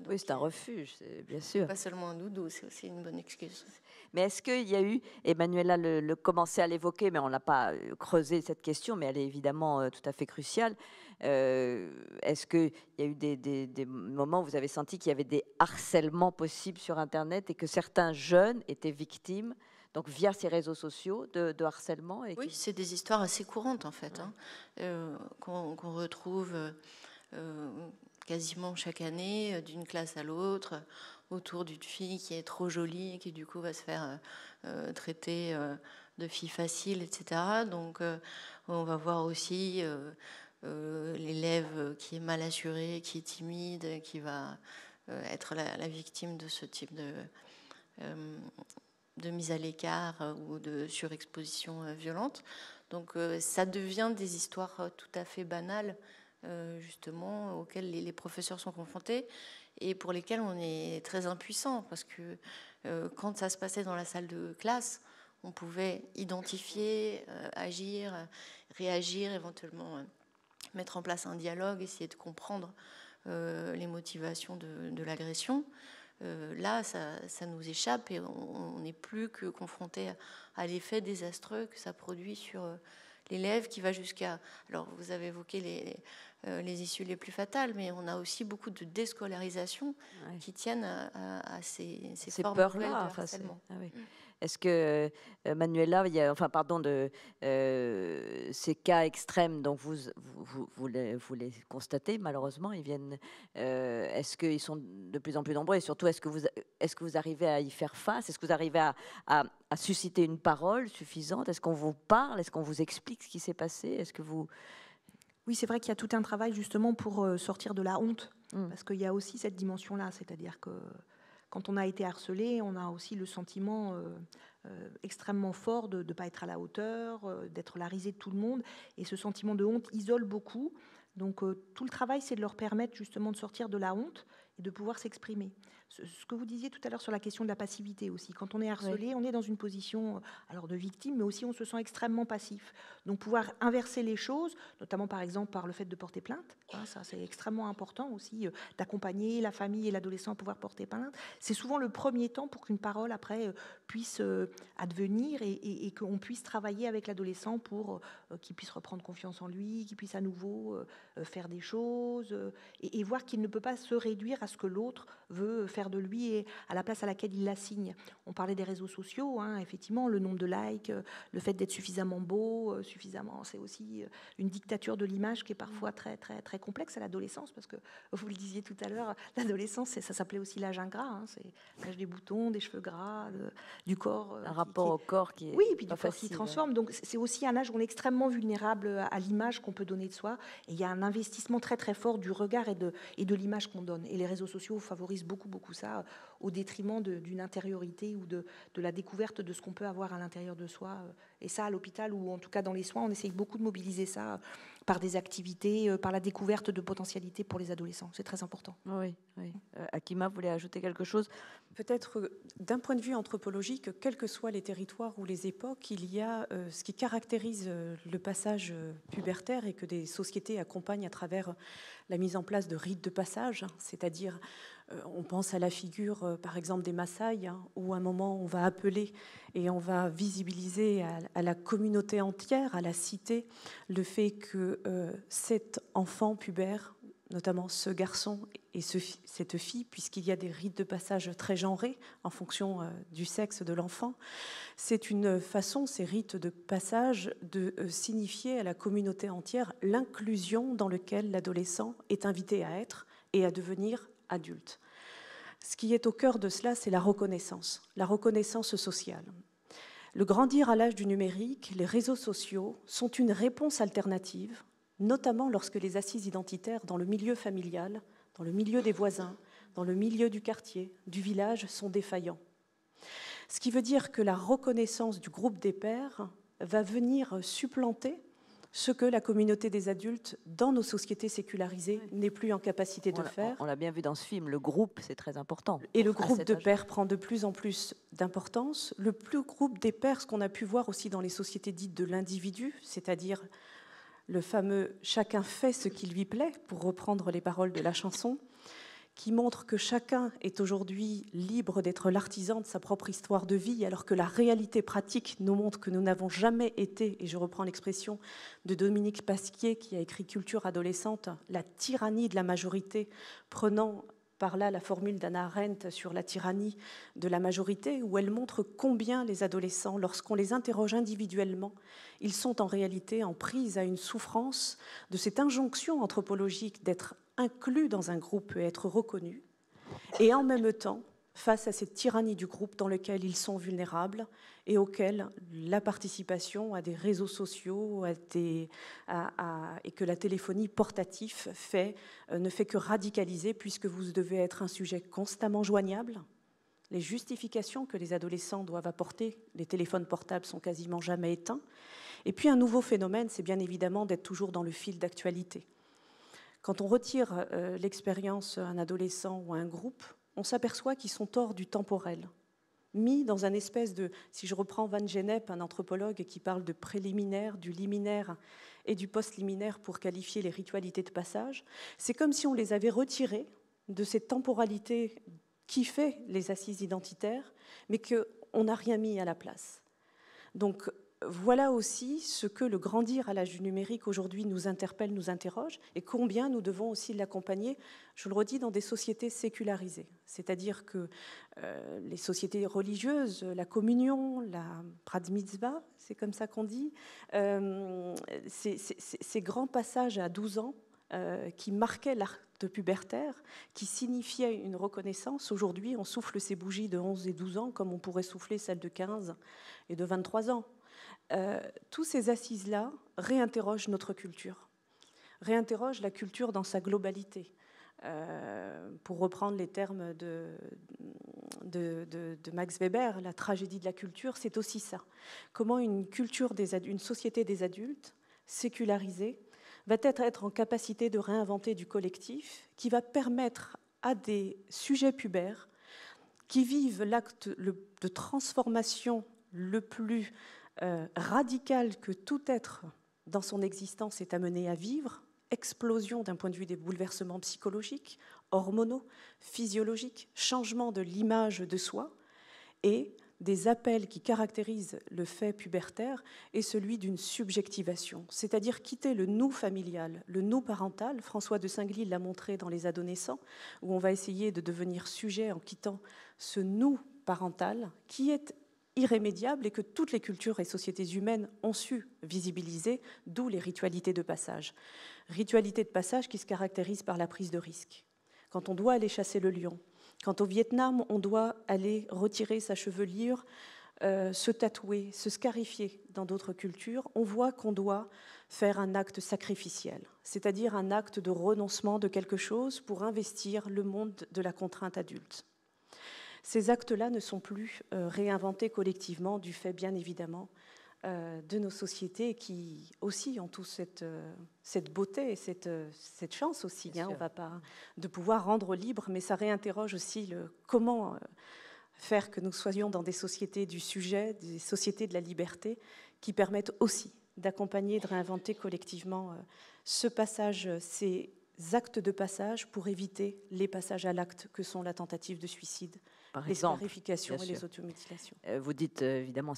Oui, c'est un refuge, bien sûr. Pas seulement un doudou, c'est aussi une bonne excuse. Mais est-ce qu'il y a eu, Emmanuela le commençait à l'évoquer, mais on n'a pas creusé cette question, mais elle est évidemment tout à fait cruciale. Est-ce qu'il y a eu des moments où vous avez senti qu'il y avait des harcèlements possibles sur Internet et que certains jeunes étaient victimes, donc via ces réseaux sociaux, de harcèlement? Oui, c'est des histoires assez courantes en fait, qu'on retrouve quasiment chaque année, d'une classe à l'autre, autour d'une fille qui est trop jolie et qui du coup va se faire traiter de fille facile, etc. Donc on va voir aussi l'élève qui est mal assuré, qui est timide, qui va être la victime de ce type de mise à l'écart ou de surexposition violente. Donc ça devient des histoires tout à fait banales, justement, auxquelles les professeurs sont confrontés et pour lesquelles on est très impuissant, parce que quand ça se passait dans la salle de classe, on pouvait identifier, agir, réagir, éventuellement mettre en place un dialogue, essayer de comprendre les motivations de l'agression. Là, ça nous échappe et on n'est plus que confronté à l'effet désastreux que ça produit sur l'élève qui va jusqu'à... Alors, vous avez évoqué les issues les plus fatales, mais on a aussi beaucoup de déscolarisation qui tiennent à ces formes nouvelles de harcèlement. Est-ce que, Manuela, il y a, ces cas extrêmes, donc vous les constatez, malheureusement, ils viennent. Est-ce qu'ils sont de plus en plus nombreux et surtout, est-ce que vous arrivez à y faire face? Est-ce que vous arrivez à susciter une parole suffisante? Est-ce qu'on vous parle? Est-ce qu'on vous explique ce qui s'est passé? Est-ce que vous... Oui, c'est vrai qu'il y a tout un travail justement pour sortir de la honte, parce qu'il y a aussi cette dimension-là, c'est-à-dire que quand on a été harcelé, on a aussi le sentiment extrêmement fort de ne pas être à la hauteur, d'être la risée de tout le monde, et ce sentiment de honte isole beaucoup. Donc tout le travail, c'est de leur permettre justement de sortir de la honte et de pouvoir s'exprimer. Ce que vous disiez tout à l'heure sur la question de la passivité aussi. Quand on est harcelé, on est dans une position alors de victime, mais aussi on se sent extrêmement passif. Donc pouvoir inverser les choses, notamment par exemple par le fait de porter plainte, ça c'est extrêmement important aussi, d'accompagner la famille et l'adolescent à pouvoir porter plainte. C'est souvent le premier temps pour qu'une parole après puisse advenir et qu'on puisse travailler avec l'adolescent pour qu'il puisse reprendre confiance en lui, qu'il puisse à nouveau faire des choses et voir qu'il ne peut pas se réduire à ce que l'autre veut faire de lui et à la place à laquelle il l'assigne. On parlait des réseaux sociaux, hein, effectivement, le nombre de likes, le fait d'être suffisamment beau, c'est aussi une dictature de l'image qui est parfois très, très, très complexe à l'adolescence, parce que, vous le disiez tout à l'heure, l'adolescence, ça s'appelait aussi l'âge ingrat, hein, c'est l'âge des boutons, des cheveux gras, du corps. Un rapport au corps qui est oui, et puis pas du corps facile, qui transforme. Donc c'est aussi un âge où on est extrêmement vulnérable à l'image qu'on peut donner de soi. Et il y a un investissement très très fort du regard et de l'image qu'on donne. Et les réseaux sociaux favorisent beaucoup ça, au détriment d'une intériorité ou de la découverte de ce qu'on peut avoir à l'intérieur de soi. Et ça, à l'hôpital ou en tout cas dans les soins, on essaye beaucoup de mobiliser ça par des activités, par la découverte de potentialités pour les adolescents. C'est très important. Oui, oui. Akima voulait ajouter quelque chose? Peut-être d'un point de vue anthropologique, quels que soient les territoires ou les époques, il y a ce qui caractérise le passage pubertaire et que des sociétés accompagnent à travers la mise en place de rites de passage, c'est-à-dire on pense à la figure par exemple des Maasai, hein, où à un moment on va appeler et on va visibiliser à la communauté entière, à la cité, le fait que cet enfant pubère, notamment ce garçon et cette fille, puisqu'il y a des rites de passage très genrés en fonction du sexe de l'enfant. C'est une façon, ces rites de passage, de signifier à la communauté entière l'inclusion dans laquelle l'adolescent est invité à être et à devenir adulte. Ce qui est au cœur de cela, c'est la reconnaissance sociale. Le grandir à l'âge du numérique, les réseaux sociaux sont une réponse alternative, notamment lorsque les assises identitaires dans le milieu familial, dans le milieu des voisins, dans le milieu du quartier, du village, sont défaillants. Ce qui veut dire que la reconnaissance du groupe des pairs va venir supplanter ce que la communauté des adultes, dans nos sociétés sécularisées, n'est plus en capacité de faire. On l'a bien vu dans ce film, le groupe, c'est très important. Et le groupe de pairs prend de plus en plus d'importance. Le plus groupe des pairs, ce qu'on a pu voir aussi dans les sociétés dites de l'individu, c'est-à-dire le fameux « chacun fait ce qui lui plaît », pour reprendre les paroles de la chanson, qui montre que chacun est aujourd'hui libre d'être l'artisan de sa propre histoire de vie, alors que la réalité pratique nous montre que nous n'avons jamais été, et je reprends l'expression de Dominique Pasquier, qui a écrit « Culture adolescente », la tyrannie de la majorité, prenant par là la formule d'Hannah Arendt sur la tyrannie de la majorité, où elle montre combien les adolescents, lorsqu'on les interroge individuellement, ils sont en réalité en prise à une souffrance de cette injonction anthropologique d'être inclus dans un groupe et être reconnus, et en même temps, face à cette tyrannie du groupe dans lequel ils sont vulnérables et auquel la participation à des réseaux sociaux et que la téléphonie portative ne fait que radicaliser, puisque vous devez être un sujet constamment joignable. Les justifications que les adolescents doivent apporter, les téléphones portables sont quasiment jamais éteints. Et puis un nouveau phénomène, c'est bien évidemment d'être toujours dans le fil d'actualité. Quand on retire l'expérience à un adolescent ou à un groupe, on s'aperçoit qu'ils sont hors du temporel, mis dans un espèce de... Si je reprends Van Gennep, un anthropologue qui parle de préliminaire, du liminaire et du post-liminaire pour qualifier les ritualités de passage, c'est comme si on les avait retirés de cette temporalité qui fait les assises identitaires, mais qu'on n'a rien mis à la place. Donc, voilà aussi ce que le grandir à l'âge du numérique aujourd'hui nous interpelle, nous interroge, et combien nous devons aussi l'accompagner, je le redis, dans des sociétés sécularisées. C'est-à-dire que les sociétés religieuses, la communion, la Brat Mitzvah, c'est comme ça qu'on dit, ces grands passages à 12 ans qui marquaient l'acte pubertaire, qui signifiaient une reconnaissance. Aujourd'hui, on souffle ces bougies de 11 et 12 ans comme on pourrait souffler celles de 15 et de 23 ans. Tous ces assises-là réinterrogent notre culture, réinterrogent la culture dans sa globalité. Pour reprendre les termes de Max Weber, la tragédie de la culture, c'est aussi ça. Comment une société des adultes sécularisée va être en capacité de réinventer du collectif, qui va permettre à des sujets pubères qui vivent l'acte de transformation le plus radical que tout être dans son existence est amené à vivre, explosion d'un point de vue des bouleversements psychologiques, hormonaux, physiologiques, changement de l'image de soi, et des appels qui caractérisent le fait pubertaire est celui d'une subjectivation, c'est-à-dire quitter le nous familial, le nous parental. François de Singly l'a montré dans Les Adolescents, où on va essayer de devenir sujet en quittant ce nous parental qui est irrémédiable et que toutes les cultures et sociétés humaines ont su visibiliser, d'où les ritualités de passage. Ritualités de passage qui se caractérisent par la prise de risque. Quand on doit aller chasser le lion, quand au Vietnam, on doit aller retirer sa chevelure, se tatouer, se scarifier dans d'autres cultures, on voit qu'on doit faire un acte sacrificiel, c'est-à-dire un acte de renoncement de quelque chose pour investir le monde de la contrainte adulte. Ces actes-là ne sont plus réinventés collectivement du fait, bien évidemment, de nos sociétés qui aussi ont tous cette beauté et cette chance aussi. Hein, on va pas de pouvoir rendre libre, mais ça réinterroge aussi comment faire que nous soyons dans des sociétés du sujet, des sociétés de la liberté, qui permettent aussi d'accompagner, de réinventer collectivement ce passage, ces actes de passage pour éviter les passages à l'acte que sont la tentative de suicide, les scarifications et les automutilations. Vous dites évidemment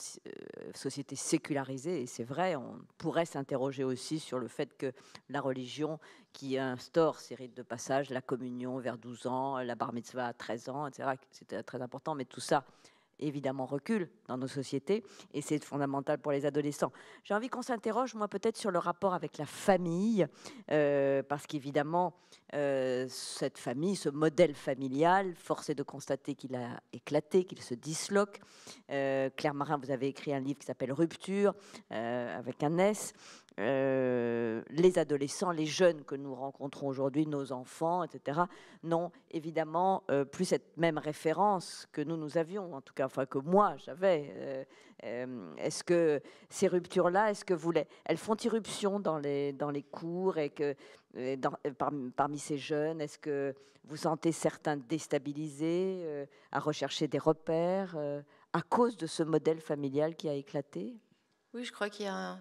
société sécularisée, et c'est vrai, on pourrait s'interroger aussi sur le fait que la religion qui instaure ces rites de passage, la communion vers 12 ans, la bar mitzvah à 13 ans, etc., c'était très important, mais tout ça évidemment recule dans nos sociétés et c'est fondamental pour les adolescents. J'ai envie qu'on s'interroge, moi, peut-être sur le rapport avec la famille, parce qu'évidemment, cette famille, ce modèle familial, force est de constater qu'il a éclaté, qu'il se disloque. Claire Marin, vous avez écrit un livre qui s'appelle Rupture, avec un S. Les adolescents, les jeunes que nous rencontrons aujourd'hui, nos enfants, etc., n'ont évidemment plus cette même référence que nous avions, en tout cas, enfin que moi j'avais. Est-ce que ces ruptures-là, elles font irruption dans les cours et que parmi ces jeunes, est-ce que vous sentez certains déstabilisés, à rechercher des repères à cause de ce modèle familial qui a éclaté? Oui, je crois qu'il y a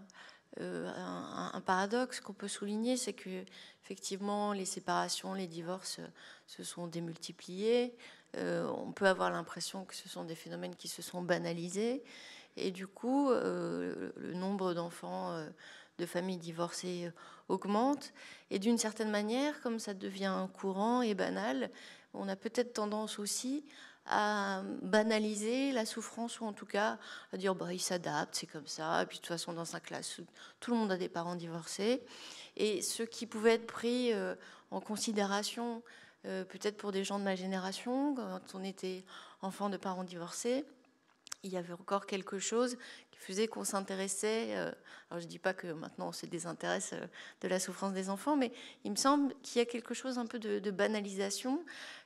un paradoxe qu'on peut souligner, c'est que effectivement les séparations, les divorces se sont démultipliés. On peut avoir l'impression que ce sont des phénomènes qui se sont banalisés et du coup le nombre d'enfants de familles divorcées augmente et d'une certaine manière, comme ça devient courant et banal, on a peut-être tendance aussi à banaliser la souffrance ou en tout cas à dire il s'adapte, c'est comme ça, et puis de toute façon dans sa classe tout le monde a des parents divorcés et ce qui pouvait être pris en considération peut-être pour des gens de ma génération quand on était enfant de parents divorcés, il y avait encore quelque chose qui faisait qu'on s'intéressait, alors je ne dis pas que maintenant on se désintéresse de la souffrance des enfants, mais il me semble qu'il y a quelque chose un peu de banalisation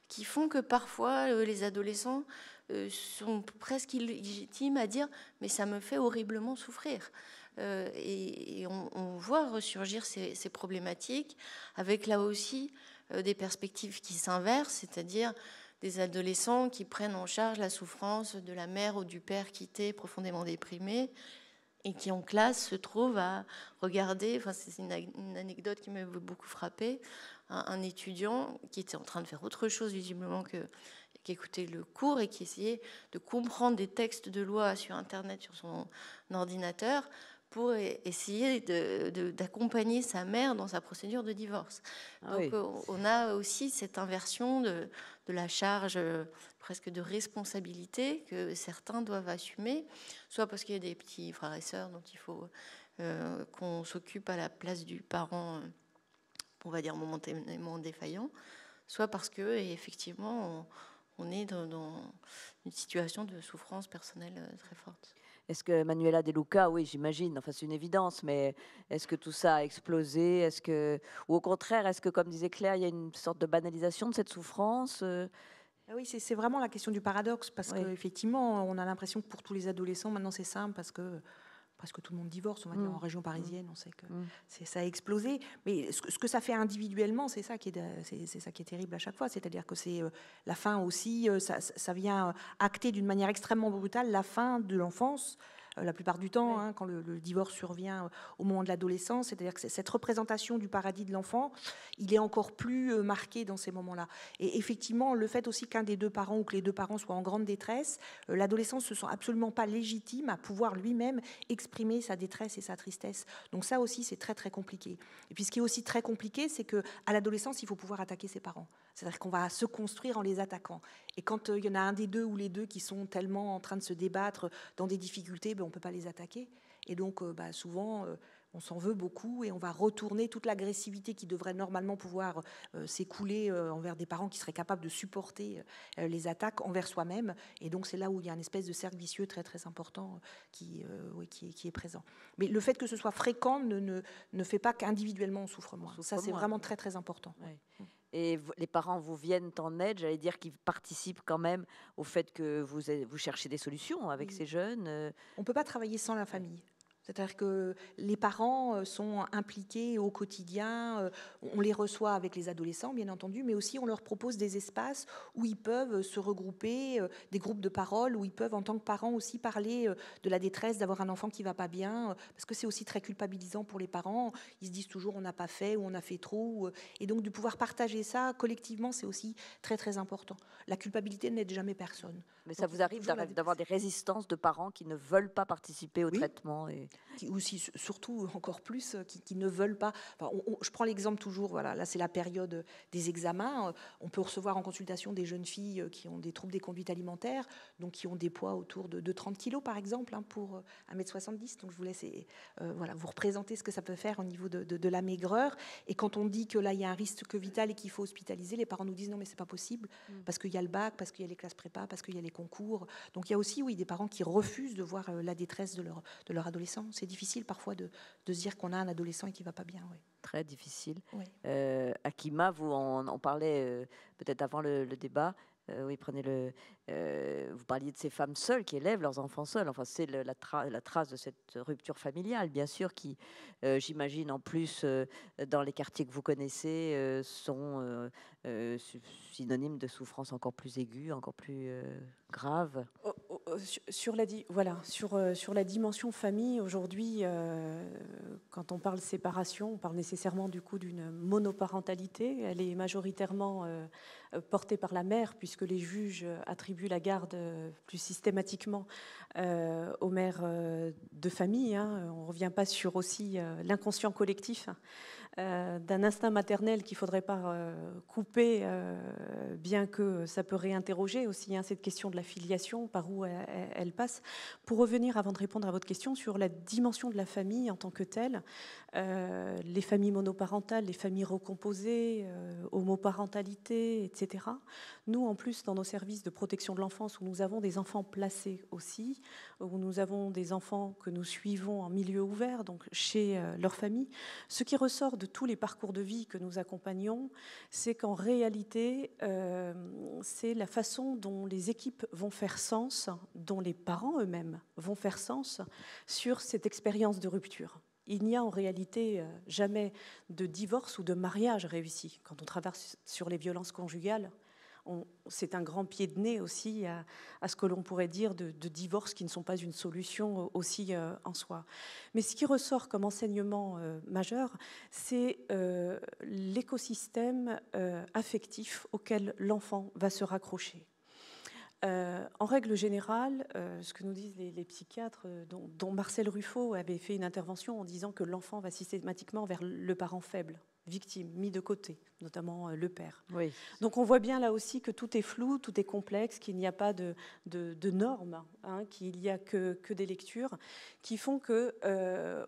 qui font que parfois les adolescents sont presque illégitimes à dire « mais ça me fait horriblement souffrir ». Et on voit ressurgir ces problématiques avec là aussi des perspectives qui s'inversent, c'est-à-dire des adolescents qui prennent en charge la souffrance de la mère ou du père quitté, profondément déprimé, et qui en classe se trouvent à regarder, enfin c'est une anecdote qui m'a beaucoup frappée, un étudiant qui était en train de faire autre chose visiblement qu'écouter le cours et qui essayait de comprendre des textes de loi sur Internet, sur son ordinateur, pour essayer d'accompagner sa mère dans sa procédure de divorce. Donc on a aussi cette inversion de la charge presque de responsabilité que certains doivent assumer, soit parce qu'il y a des petits frères et sœurs dont il faut qu'on s'occupe à la place du parent, on va dire momentanément défaillant, soit parce que effectivement on est dans une situation de souffrance personnelle très forte. Est-ce que Manuela De Luca, oui, j'imagine, enfin c'est une évidence, mais est-ce que tout ça a explosé? Ou au contraire, est-ce que, comme disait Claire, il y a une sorte de banalisation de cette souffrance? Oui, c'est vraiment la question du paradoxe, parce qu'effectivement, on a l'impression que pour tous les adolescents, maintenant c'est simple, parce que presque tout le monde divorce, on va dire, en région parisienne, on sait que ça a explosé. Mais ce que ça fait individuellement, c'est ça qui est terrible à chaque fois. C'est-à-dire que c'est la fin aussi, ça vient acter d'une manière extrêmement brutale la fin de l'enfance, la plupart du temps, quand le divorce survient au moment de l'adolescence. C'est-à-dire que cette représentation du paradis de l'enfant, il est encore plus marqué dans ces moments-là. Et effectivement, le fait aussi qu'un des deux parents ou que les deux parents soient en grande détresse, l'adolescent se sent absolument pas légitime à pouvoir lui-même exprimer sa détresse et sa tristesse. Donc ça aussi, c'est très très compliqué. Et puis ce qui est aussi très compliqué, c'est qu'à l'adolescence, il faut pouvoir attaquer ses parents. C'est-à-dire qu'on va se construire en les attaquant. Et quand il y en a un des deux ou les deux qui sont tellement en train de se débattre dans des difficultés, on ne peut pas les attaquer. Et donc souvent, on s'en veut beaucoup et on va retourner toute l'agressivité qui devrait normalement pouvoir s'écouler envers des parents qui seraient capables de supporter les attaques envers soi-même. Et donc c'est là où il y a une espèce de cercle vicieux très très important qui est présent. Mais le fait que ce soit fréquent ne fait pas qu'individuellement on souffre moins. Ça c'est vraiment très très important. Oui. Et les parents vous viennent en aide, j'allais dire qu'ils participent quand même au fait que vous cherchez des solutions avec ces jeunes. On ne peut pas travailler sans la famille. C'est-à-dire que les parents sont impliqués au quotidien, on les reçoit avec les adolescents, bien entendu, mais aussi on leur propose des espaces où ils peuvent se regrouper, des groupes de parole, où ils peuvent, en tant que parents, aussi parler de la détresse d'avoir un enfant qui ne va pas bien, parce que c'est aussi très culpabilisant pour les parents. Ils se disent toujours on n'a pas fait ou on a fait trop. Et donc de pouvoir partager ça collectivement, c'est aussi très, très important. La culpabilité n'aide jamais personne. Mais ça vous arrive d'avoir des résistances de parents qui ne veulent pas participer au traitement qui aussi, surtout encore plus, qui ne veulent pas. Enfin, je prends l'exemple toujours, voilà, là c'est la période des examens. On peut recevoir en consultation des jeunes filles qui ont des troubles des conduites alimentaires, donc qui ont des poids autour de 30 kilos par exemple, pour 1m70. Donc je vous laisse vous représenter ce que ça peut faire au niveau de la maigreur. Et quand on dit que là il y a un risque vital et qu'il faut hospitaliser, les parents nous disent non mais c'est pas possible, parce qu'il y a le bac, parce qu'il y a les classes prépa, parce qu'il y a les concours. Donc il y a aussi des parents qui refusent de voir la détresse de leur adolescent. C'est difficile parfois de se dire qu'on a un adolescent et qui ne va pas bien. Oui. Très difficile. Oui. Akima, vous on parlait peut-être avant le débat. Vous parliez de ces femmes seules qui élèvent leurs enfants seuls. Enfin, c'est la trace de cette rupture familiale, bien sûr, qui, j'imagine, en plus, dans les quartiers que vous connaissez, sont synonymes de souffrances encore plus aiguës, encore plus graves. Sur la dimension famille, aujourd'hui, quand on parle séparation, on parle nécessairement du coup d'une monoparentalité. Elle est majoritairement portée par la mère, puisque les juges attribuent la garde plus systématiquement aux mères de famille. On ne revient pas sur aussi l'inconscient collectif d'un instinct maternel qu'il ne faudrait pas couper, bien que ça peut réinterroger aussi cette question de la filiation, par où elle passe. Pour revenir, avant de répondre à votre question, sur la dimension de la famille en tant que telle, les familles monoparentales, les familles recomposées, homoparentalité, etc. Nous, en plus, dans nos services de protection de l'enfance, où nous avons des enfants placés aussi, où nous avons des enfants que nous suivons en milieu ouvert, donc chez leur famille, ce qui ressort de tous les parcours de vie que nous accompagnons, c'est qu'en réalité, c'est la façon dont les équipes vont faire sens, dont les parents eux-mêmes vont faire sens sur cette expérience de rupture. Il n'y a en réalité jamais de divorce ou de mariage réussi. Quand on travaille sur les violences conjugales, c'est un grand pied de nez aussi à ce que l'on pourrait dire de divorces qui ne sont pas une solution aussi en soi. Mais ce qui ressort comme enseignement majeur, c'est l'écosystème affectif auquel l'enfant va se raccrocher. En règle générale, ce que nous disent les psychiatres, dont Marcel Ruffo avait fait une intervention en disant que l'enfant va systématiquement vers le parent faible, victime, mis de côté, notamment le père. Oui. Donc on voit bien là aussi que tout est flou, tout est complexe, qu'il n'y a pas de normes, qu'il n'y a que des lectures qui font que,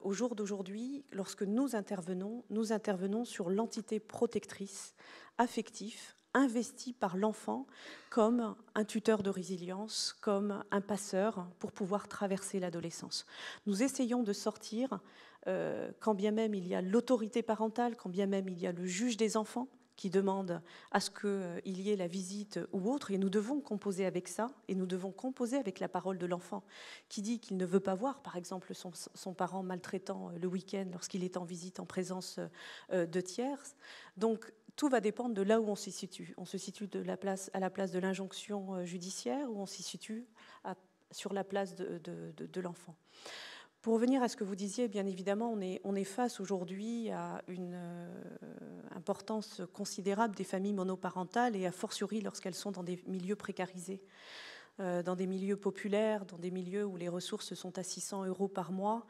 au jour d'aujourd'hui, lorsque nous intervenons sur l'entité protectrice, affective, investi par l'enfant comme un tuteur de résilience, comme un passeur pour pouvoir traverser l'adolescence. Nous essayons de sortir, quand bien même il y a l'autorité parentale, quand bien même il y a le juge des enfants qui demande à ce qu'il y ait la visite ou autre, et nous devons composer avec ça, et nous devons composer avec la parole de l'enfant qui dit qu'il ne veut pas voir, par exemple, son parent maltraitant le week-end lorsqu'il est en visite en présence de tiers. Donc, tout va dépendre de là où on se situe. On se situe à la place de l'injonction judiciaire, ou on s'y situe sur la place de l'enfant. Pour revenir à ce que vous disiez, bien évidemment, on est face aujourd'hui à une importance considérable des familles monoparentales et a fortiori lorsqu'elles sont dans des milieux précarisés, dans des milieux populaires, dans des milieux où les ressources sont à 600 € par mois.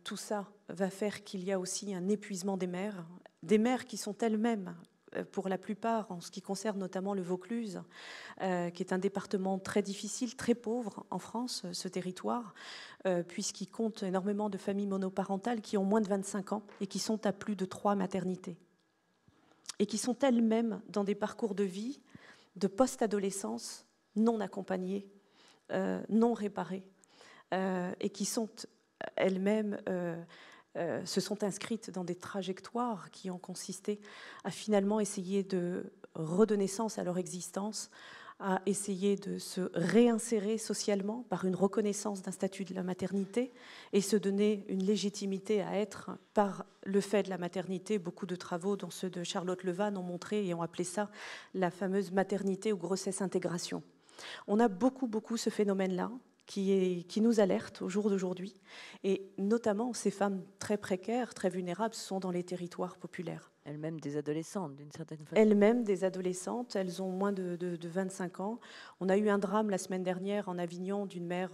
Tout ça va faire qu'il y a aussi un épuisement des mères qui sont elles-mêmes, pour la plupart, en ce qui concerne notamment le Vaucluse, qui est un département très difficile, très pauvre en France, ce territoire, puisqu'il compte énormément de familles monoparentales qui ont moins de 25 ans et qui sont à plus de 3 maternités, et qui sont elles-mêmes dans des parcours de vie, de post-adolescence, non accompagnés, non réparés, et qui sont elles-mêmes... se sont inscrites dans des trajectoires qui ont consisté à finalement essayer de redonner sens à leur existence, à essayer de se réinsérer socialement par une reconnaissance d'un statut de la maternité et se donner une légitimité à être par le fait de la maternité. Beaucoup de travaux, dont ceux de Charlotte Levan, ont montré et ont appelé ça la fameuse maternité ou grossesse intégration. On a beaucoup ce phénomène-là, qui nous alerte au jour d'aujourd'hui. Et notamment, ces femmes très précaires, très vulnérables, sont dans les territoires populaires. Elles-mêmes des adolescentes, d'une certaine façon. Elles-mêmes des adolescentes, elles ont moins de 25 ans. On a eu un drame la semaine dernière en Avignon d'une mère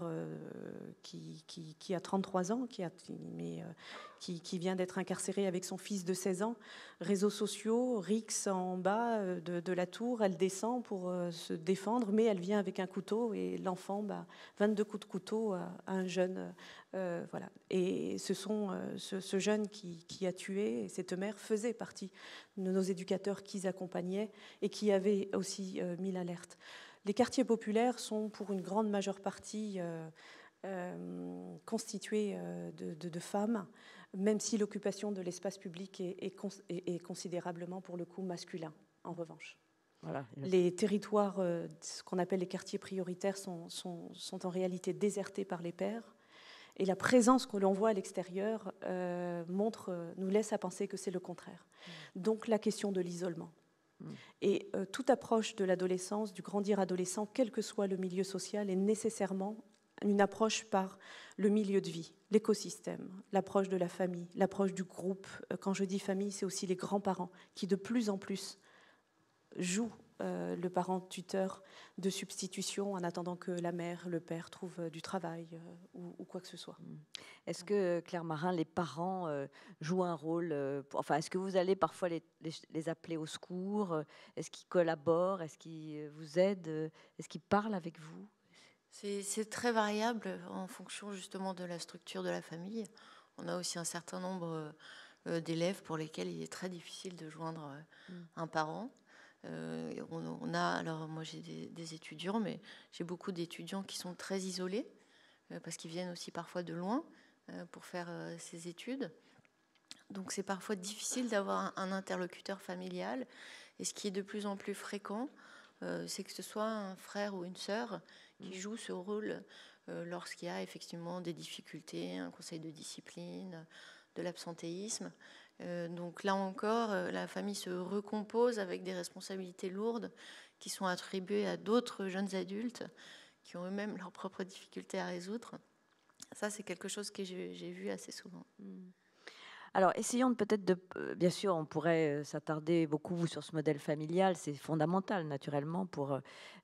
qui a 33 ans, qui vient d'être incarcérée avec son fils de 16 ans. Réseaux sociaux, rix en bas de la tour, elle descend pour se défendre, mais elle vient avec un couteau et l'enfant, 22 coups de couteau à un jeune. Voilà. Et ce jeune qui a tué, et cette mère faisait partie de nos éducateurs qu'ils accompagnaient et qui avaient aussi mis l'alerte. Les quartiers populaires sont pour une grande majeure partie constitués de femmes, même si l'occupation de l'espace public est considérablement pour le coup masculin, en revanche. Voilà. Les territoires, ce qu'on appelle les quartiers prioritaires, sont en réalité désertés par les pères. Et la présence que l'on voit à l'extérieur nous laisse à penser que c'est le contraire. Donc la question de l'isolement. Et toute approche de l'adolescence, du grandir adolescent, quel que soit le milieu social, est nécessairement une approche par le milieu de vie, l'écosystème, l'approche de la famille, l'approche du groupe. Quand je dis famille, c'est aussi les grands-parents qui de plus en plus jouent le parent tuteur de substitution en attendant que la mère, le père trouvent du travail ou quoi que ce soit. Est-ce que, Claire Marin, les parents jouent un rôle est-ce que vous allez parfois les appeler au secours? Est-ce qu'ils collaborent? Est-ce qu'ils vous aident? Est-ce qu'ils parlent avec vous? C'est très variable en fonction justement de la structure de la famille. On a aussi un certain nombre d'élèves pour lesquels il est très difficile de joindre un parent. Alors moi j'ai des étudiants, mais j'ai beaucoup d'étudiants qui sont très isolés parce qu'ils viennent aussi parfois de loin pour faire ces études. Donc c'est parfois difficile d'avoir un interlocuteur familial. Et ce qui est de plus en plus fréquent, c'est que ce soit un frère ou une sœur qui joue ce rôle lorsqu'il y a effectivement des difficultés, un conseil de discipline, de l'absentéisme. Donc là encore, la famille se recompose avec des responsabilités lourdes qui sont attribuées à d'autres jeunes adultes qui ont eux-mêmes leurs propres difficultés à résoudre. Ça, c'est quelque chose que j'ai vu assez souvent. Alors, essayons peut-être de... Bien sûr, on pourrait s'attarder beaucoup sur ce modèle familial. C'est fondamental, naturellement, pour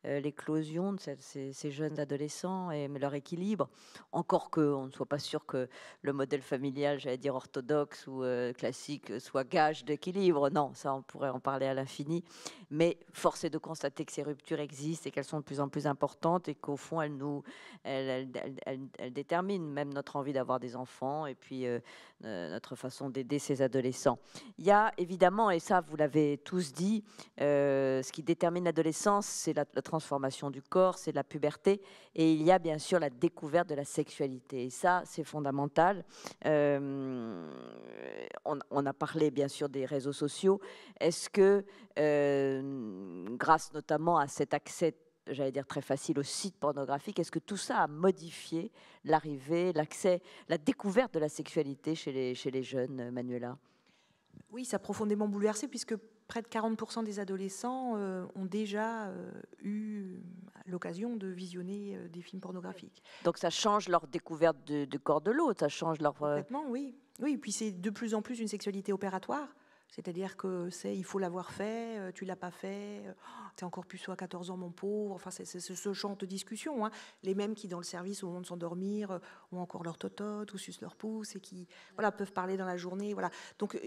l'éclosion de ces jeunes adolescents et leur équilibre. Encore qu'on ne soit pas sûr que le modèle familial, j'allais dire orthodoxe ou classique, soit gage d'équilibre. Non, ça, on pourrait en parler à l'infini. Mais force est de constater que ces ruptures existent et qu'elles sont de plus en plus importantes et qu'au fond, elles déterminent même notre envie d'avoir des enfants et puis notre façon d'aider ces adolescents. Il y a évidemment, et ça vous l'avez tous dit, ce qui détermine l'adolescence, c'est la transformation du corps, c'est la puberté, et il y a bien sûr la découverte de la sexualité. Et ça, c'est fondamental. On a parlé bien sûr des réseaux sociaux. Est-ce que, grâce notamment à cet accès, j'allais dire très facile, au site pornographique, est-ce que tout ça a modifié l'arrivée, l'accès, la découverte de la sexualité chez les jeunes, Manuela? Oui, ça a profondément bouleversé, puisque près de 40% des adolescents ont déjà eu l'occasion de visionner des films pornographiques. Donc ça change leur découverte du corps de l'autre, ça change leur... Complètement, oui. Oui, et puis c'est de plus en plus une sexualité opératoire. C'est-à-dire que il faut l'avoir fait, tu l'as pas fait, t'es encore puceau à 14 ans, mon pauvre. Enfin, c'est ce genre de discussion. Hein. Les mêmes qui, dans le service, au moment de s'endormir, ont encore leur totote ou sucent leur pouce et qui peuvent parler dans la journée. Voilà. Donc,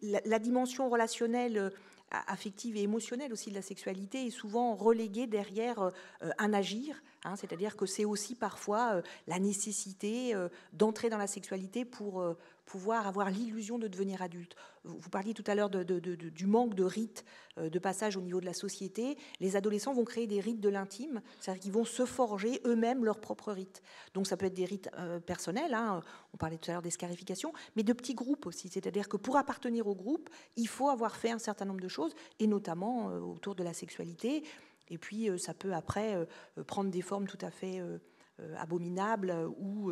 la dimension relationnelle, affective et émotionnelle aussi de la sexualité est souvent reléguée derrière un agir. Hein, c'est-à-dire que c'est aussi parfois la nécessité d'entrer dans la sexualité pour pouvoir avoir l'illusion de devenir adulte. Vous parliez tout à l'heure du manque de rites de passage au niveau de la société. Les adolescents vont créer des rites de l'intime, c'est-à-dire qu'ils vont se forger eux-mêmes leurs propres rites. Donc ça peut être des rites personnels, hein, on parlait tout à l'heure des scarifications, mais de petits groupes aussi. C'est-à-dire que pour appartenir au groupe, il faut avoir fait un certain nombre de choses, et notamment autour de la sexualité. Et puis ça peut après prendre des formes tout à fait abominables où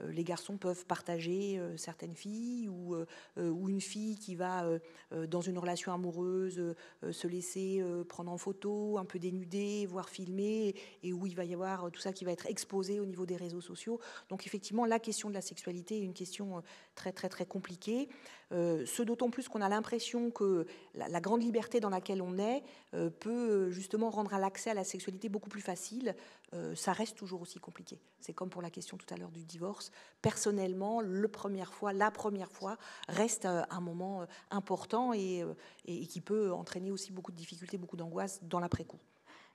les garçons peuvent partager certaines filles ou une fille qui va dans une relation amoureuse se laisser prendre en photo, un peu dénudée, voire filmer, et où il va y avoir tout ça qui va être exposé au niveau des réseaux sociaux. Donc effectivement, la question de la sexualité est une question très très très compliquée. Ce d'autant plus qu'on a l'impression que la grande liberté dans laquelle on est peut justement rendre l'accès à la sexualité beaucoup plus facile. Ça reste toujours aussi compliqué. C'est comme pour la question tout à l'heure du divorce. Personnellement, la première fois reste un moment important et qui peut entraîner aussi beaucoup de difficultés, beaucoup d'angoisse dans l'après-coup.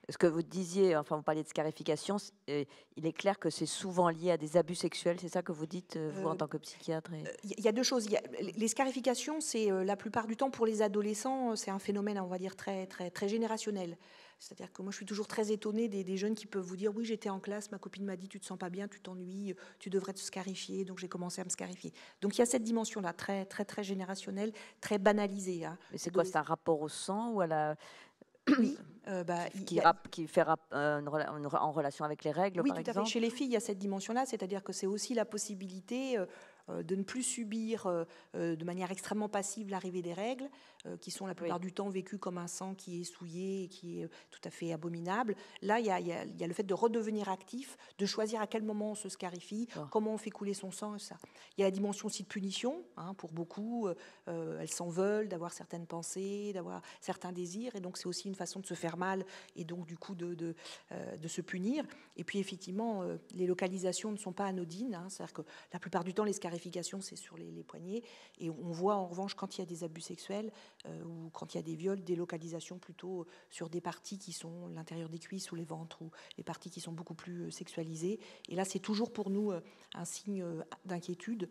Ce que vous disiez, enfin vous parliez de scarification, il est clair que c'est souvent lié à des abus sexuels, c'est ça que vous dites, vous, en tant que psychiatre? Il y a deux choses. Les scarifications, c'est la plupart du temps pour les adolescents, c'est un phénomène, on va dire, très, très, très générationnel. C'est-à-dire que moi, je suis toujours très étonnée des jeunes qui peuvent vous dire « Oui, j'étais en classe, ma copine m'a dit « Tu te sens pas bien, tu t'ennuies, tu devrais te scarifier, donc j'ai commencé à me scarifier. » Donc il y a cette dimension-là, très, très, très générationnelle, très banalisée. Hein. Mais c'est quoi, c'est un rapport au sang ou à la... Oui, qui fait en relation avec les règles, oui, par tout exemple. à fait. Chez les filles, il y a cette dimension-là, c'est-à-dire que c'est aussi la possibilité de ne plus subir de manière extrêmement passive l'arrivée des règles, qui sont la plupart du temps vécues comme un sang qui est souillé et qui est tout à fait abominable. Là, il y a le fait de redevenir actif, de choisir à quel moment on se scarifie, comment on fait couler son sang, ça. Il y a la dimension aussi de punition, hein, pour beaucoup, elles s'en veulent d'avoir certaines pensées, d'avoir certains désirs, et donc c'est aussi une façon de se faire mal et donc du coup de se punir. Et puis effectivement, les localisations ne sont pas anodines, hein, c'est-à-dire que la plupart du temps, les scarifications, c'est sur les poignets, et on voit en revanche quand il y a des abus sexuels ou quand il y a des viols, des localisations plutôt sur des parties qui sont l'intérieur des cuisses ou les ventres, ou les parties qui sont beaucoup plus sexualisées. Et là, c'est toujours pour nous un signe d'inquiétude,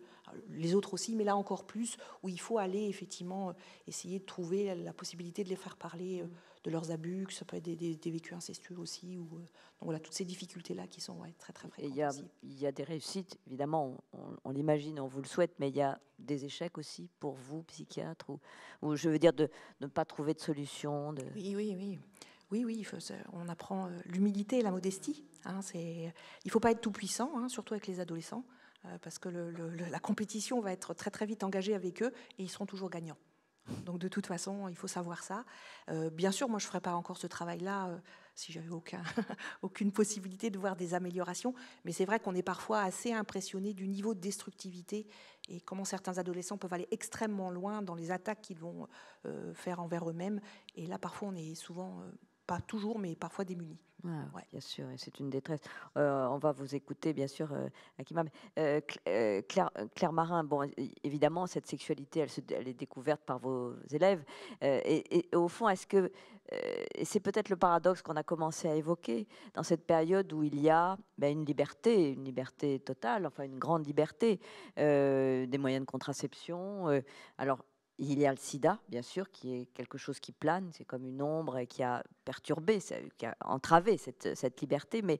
les autres aussi, mais là encore plus, où il faut aller effectivement essayer de trouver la possibilité de les faire parler de leurs abus, que ça peut être des vécus incestueux aussi. Donc voilà, toutes ces difficultés-là qui sont très, très fréquentes. Il y a des réussites, évidemment, on l'imagine, on vous le souhaite, mais il y a des échecs aussi pour vous, psychiatre, ou je veux dire de ne pas trouver de solution. Oui, on apprend l'humilité et la modestie. Hein, il ne faut pas être tout puissant, hein, surtout avec les adolescents, parce que la compétition va être très très vite engagée avec eux et ils seront toujours gagnants. Donc de toute façon, il faut savoir ça. Bien sûr, moi je ne ferais pas encore ce travail-là si j'avais aucune possibilité de voir des améliorations. Mais c'est vrai qu'on est parfois assez impressionné du niveau de destructivité et comment certains adolescents peuvent aller extrêmement loin dans les attaques qu'ils vont faire envers eux-mêmes. Et là, parfois, on est souvent, pas toujours, mais parfois démunis. Bien sûr, et c'est une détresse. On va vous écouter, bien sûr, Akima. Claire Marin, bon, évidemment, cette sexualité, elle est découverte par vos élèves. Et au fond, est-ce que, et c'est peut-être le paradoxe qu'on a commencé à évoquer, dans cette période où il y a une liberté totale, enfin une grande liberté, des moyens de contraception. Alors, il y a le sida, bien sûr, qui est quelque chose qui plane, c'est comme une ombre et qui a perturbé, qui a entravé cette liberté, mais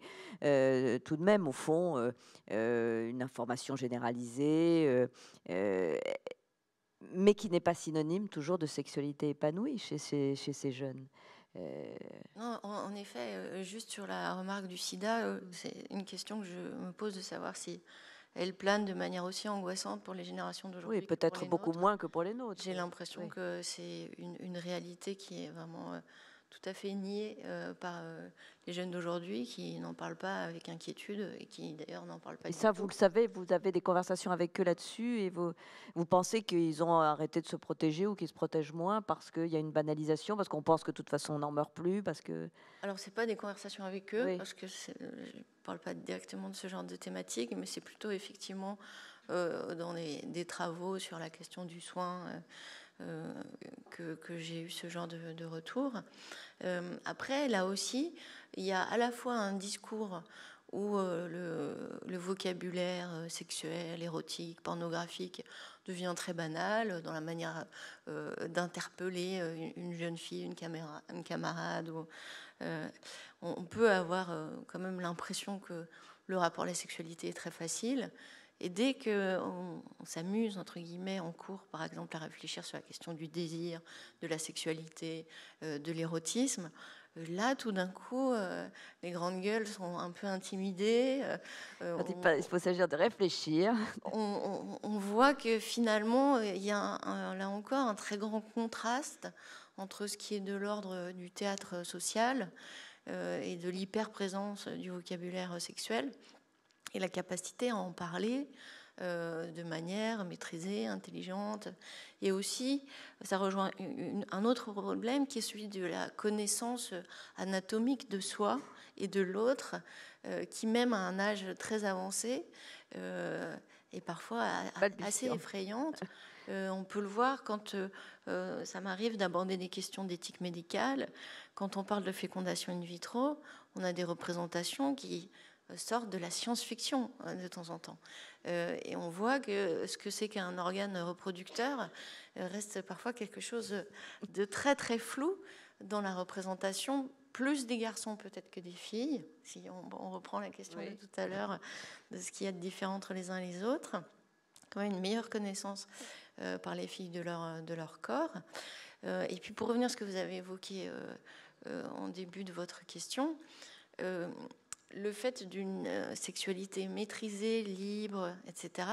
tout de même, au fond, une information généralisée, mais qui n'est pas synonyme toujours de sexualité épanouie chez ces jeunes. Non, en effet, juste sur la remarque du sida, c'est une question que je me pose de savoir si elle plane de manière aussi angoissante pour les générations d'aujourd'hui. Oui, peut-être beaucoup moins que pour les nôtres. J'ai l'impression que c'est une réalité qui est vraiment tout à fait niée par les jeunes d'aujourd'hui, qui n'en parlent pas avec inquiétude et qui d'ailleurs n'en parlent pas et du ça, tout. vous le savez, vous avez des conversations avec eux là-dessus et vous pensez qu'ils ont arrêté de se protéger ou qu'ils se protègent moins parce qu'il y a une banalisation, parce qu'on pense que de toute façon on n'en meurt plus, parce que... Alors, ce n'est pas des conversations avec eux, parce que je ne parle pas directement de ce genre de thématique, mais c'est plutôt effectivement dans des travaux sur la question du soin que j'ai eu ce genre de retour. Après, là aussi, il y a à la fois un discours où le vocabulaire sexuel, érotique, pornographique devient très banal dans la manière d'interpeller une jeune fille, une camarade. On peut avoir quand même l'impression que le rapport à la sexualité est très facile. Et dès qu'on s'amuse, entre guillemets, en cours, par exemple, à réfléchir sur la question du désir, de la sexualité, de l'érotisme, là, tout d'un coup, les grandes gueules sont un peu intimidées. Il faut s'agir de réfléchir. On voit que finalement, il y a là encore un très grand contraste entre ce qui est de l'ordre du théâtre social et de l'hyper-présence du vocabulaire sexuel et la capacité à en parler de manière maîtrisée, intelligente. Et aussi, ça rejoint un autre problème qui est celui de la connaissance anatomique de soi et de l'autre, qui même à un âge très avancé est parfois assez effrayante. On peut le voir quand ça m'arrive d'aborder des questions d'éthique médicale. Quand on parle de fécondation in vitro, on a des représentations qui sortent de la science-fiction de temps en temps. Et on voit que ce que c'est qu'un organe reproducteur reste parfois quelque chose de très très flou dans la représentation, plus des garçons peut-être que des filles, si on reprend la question de tout à l'heure de ce qu'il y a de différent entre les uns et les autres. Quand même une meilleure connaissance par les filles de leur corps. Et puis pour revenir à ce que vous avez évoqué en début de votre question, le fait d'une sexualité maîtrisée, libre, etc.,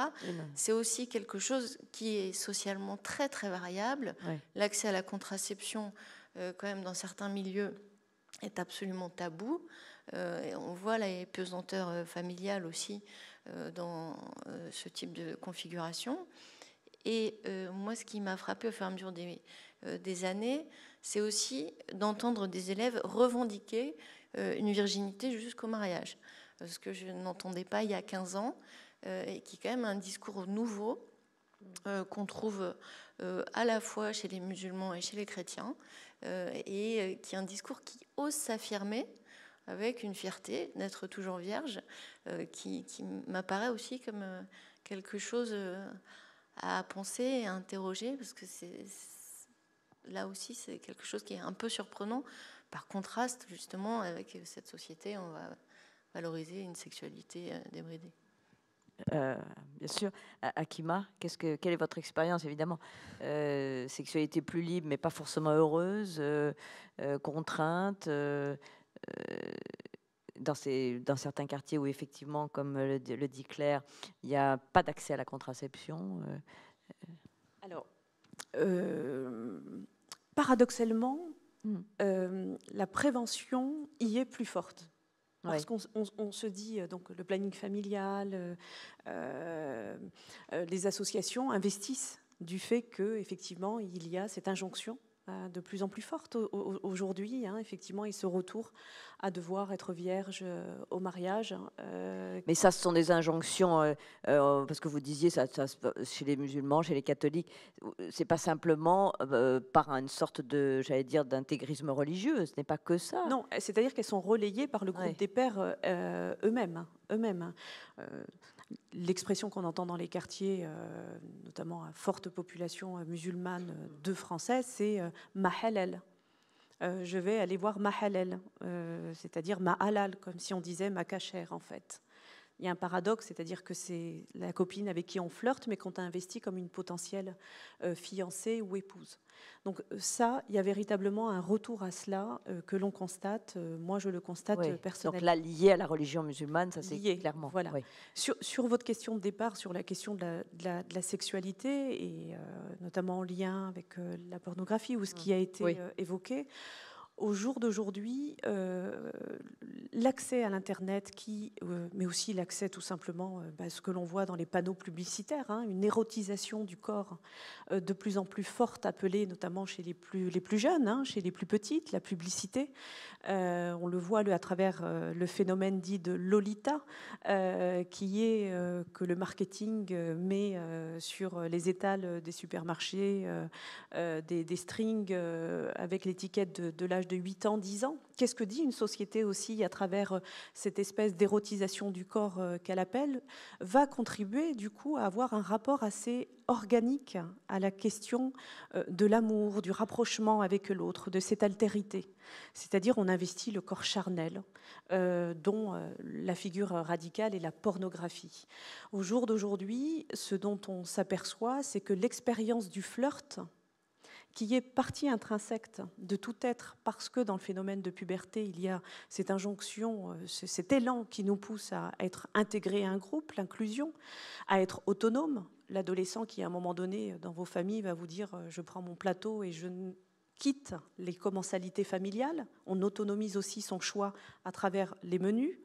c'est aussi quelque chose qui est socialement très, très variable. L'accès à la contraception, quand même, dans certains milieux, est absolument tabou. Et on voit les pesanteurs familiales aussi dans ce type de configuration. Et moi, ce qui m'a frappé au fur et à mesure des années, c'est aussi d'entendre des élèves revendiquer une virginité jusqu'au mariage. Ce que je n'entendais pas il y a 15 ans, et qui est quand même un discours nouveau qu'on trouve à la fois chez les musulmans et chez les chrétiens, et qui est un discours qui ose s'affirmer avec une fierté d'être toujours vierge, qui m'apparaît aussi comme quelque chose à penser et à interroger, parce que là aussi c'est quelque chose qui est un peu surprenant, par contraste justement avec cette société, on va valoriser une sexualité débridée. Bien sûr. Akima, quelle est votre expérience, évidemment? Sexualité plus libre, mais pas forcément heureuse, contrainte, dans certains quartiers où, effectivement, comme le dit Claire, il n'y a pas d'accès à la contraception. Alors, paradoxalement, la prévention y est plus forte. Parce qu'on se dit, donc le planning familial, les associations investissent du fait qu'effectivement, il y a cette injonction de plus en plus forte aujourd'hui, effectivement, et ce retour à devoir être vierge au mariage. Mais ça, ce sont des injonctions, parce que vous disiez, ça, chez les musulmans, chez les catholiques, c'est pas simplement par une sorte de, j'allais dire, d'intégrisme religieux, ce n'est pas que ça. Non, c'est-à-dire qu'elles sont relayées par le groupe des pères eux-mêmes. L'expression qu'on entend dans les quartiers, notamment à forte population musulmane de Français, c'est ma halal. Je vais aller voir ma halal, c'est-à-dire ma halal, comme si on disait ma cachère en fait. Il y a un paradoxe, c'est-à-dire que c'est la copine avec qui on flirte, mais qu'on a investi comme une potentielle fiancée ou épouse. Donc ça, il y a véritablement un retour à cela que l'on constate. Moi, je le constate personnellement. Donc là, lié à la religion musulmane, ça c'est clairement. Voilà. Oui. Sur votre question de départ, sur la question de la sexualité, et notamment en lien avec la pornographie ou ce qui a été évoqué, au jour d'aujourd'hui, l'accès à l'Internet, mais aussi l'accès tout simplement à ce que l'on voit dans les panneaux publicitaires, une érotisation du corps de plus en plus forte, appelée notamment chez les plus jeunes, chez les plus petites, la publicité. On le voit à travers le phénomène dit de Lolita, qui est que le marketing met sur les étals des supermarchés des strings avec l'étiquette de l'âge de 8 ans, 10 ans. Qu'est-ce que dit une société aussi à travers cette espèce d'érotisation du corps qu'elle appelle, va contribuer du coup à avoir un rapport assez organique à la question de l'amour, du rapprochement avec l'autre, de cette altérité. C'est-à-dire on investit le corps charnel, dont la figure radicale est la pornographie. Au jour d'aujourd'hui, ce dont on s'aperçoit, c'est que l'expérience du flirt, qui est partie intrinsèque de tout être, parce que dans le phénomène de puberté, il y a cette injonction, cet élan qui nous pousse à être intégrés à un groupe, l'inclusion, à être autonome. L'adolescent qui, à un moment donné, dans vos familles, va vous dire « je prends mon plateau et je quitte les commensalités familiales ». On autonomise aussi son choix à travers les menus.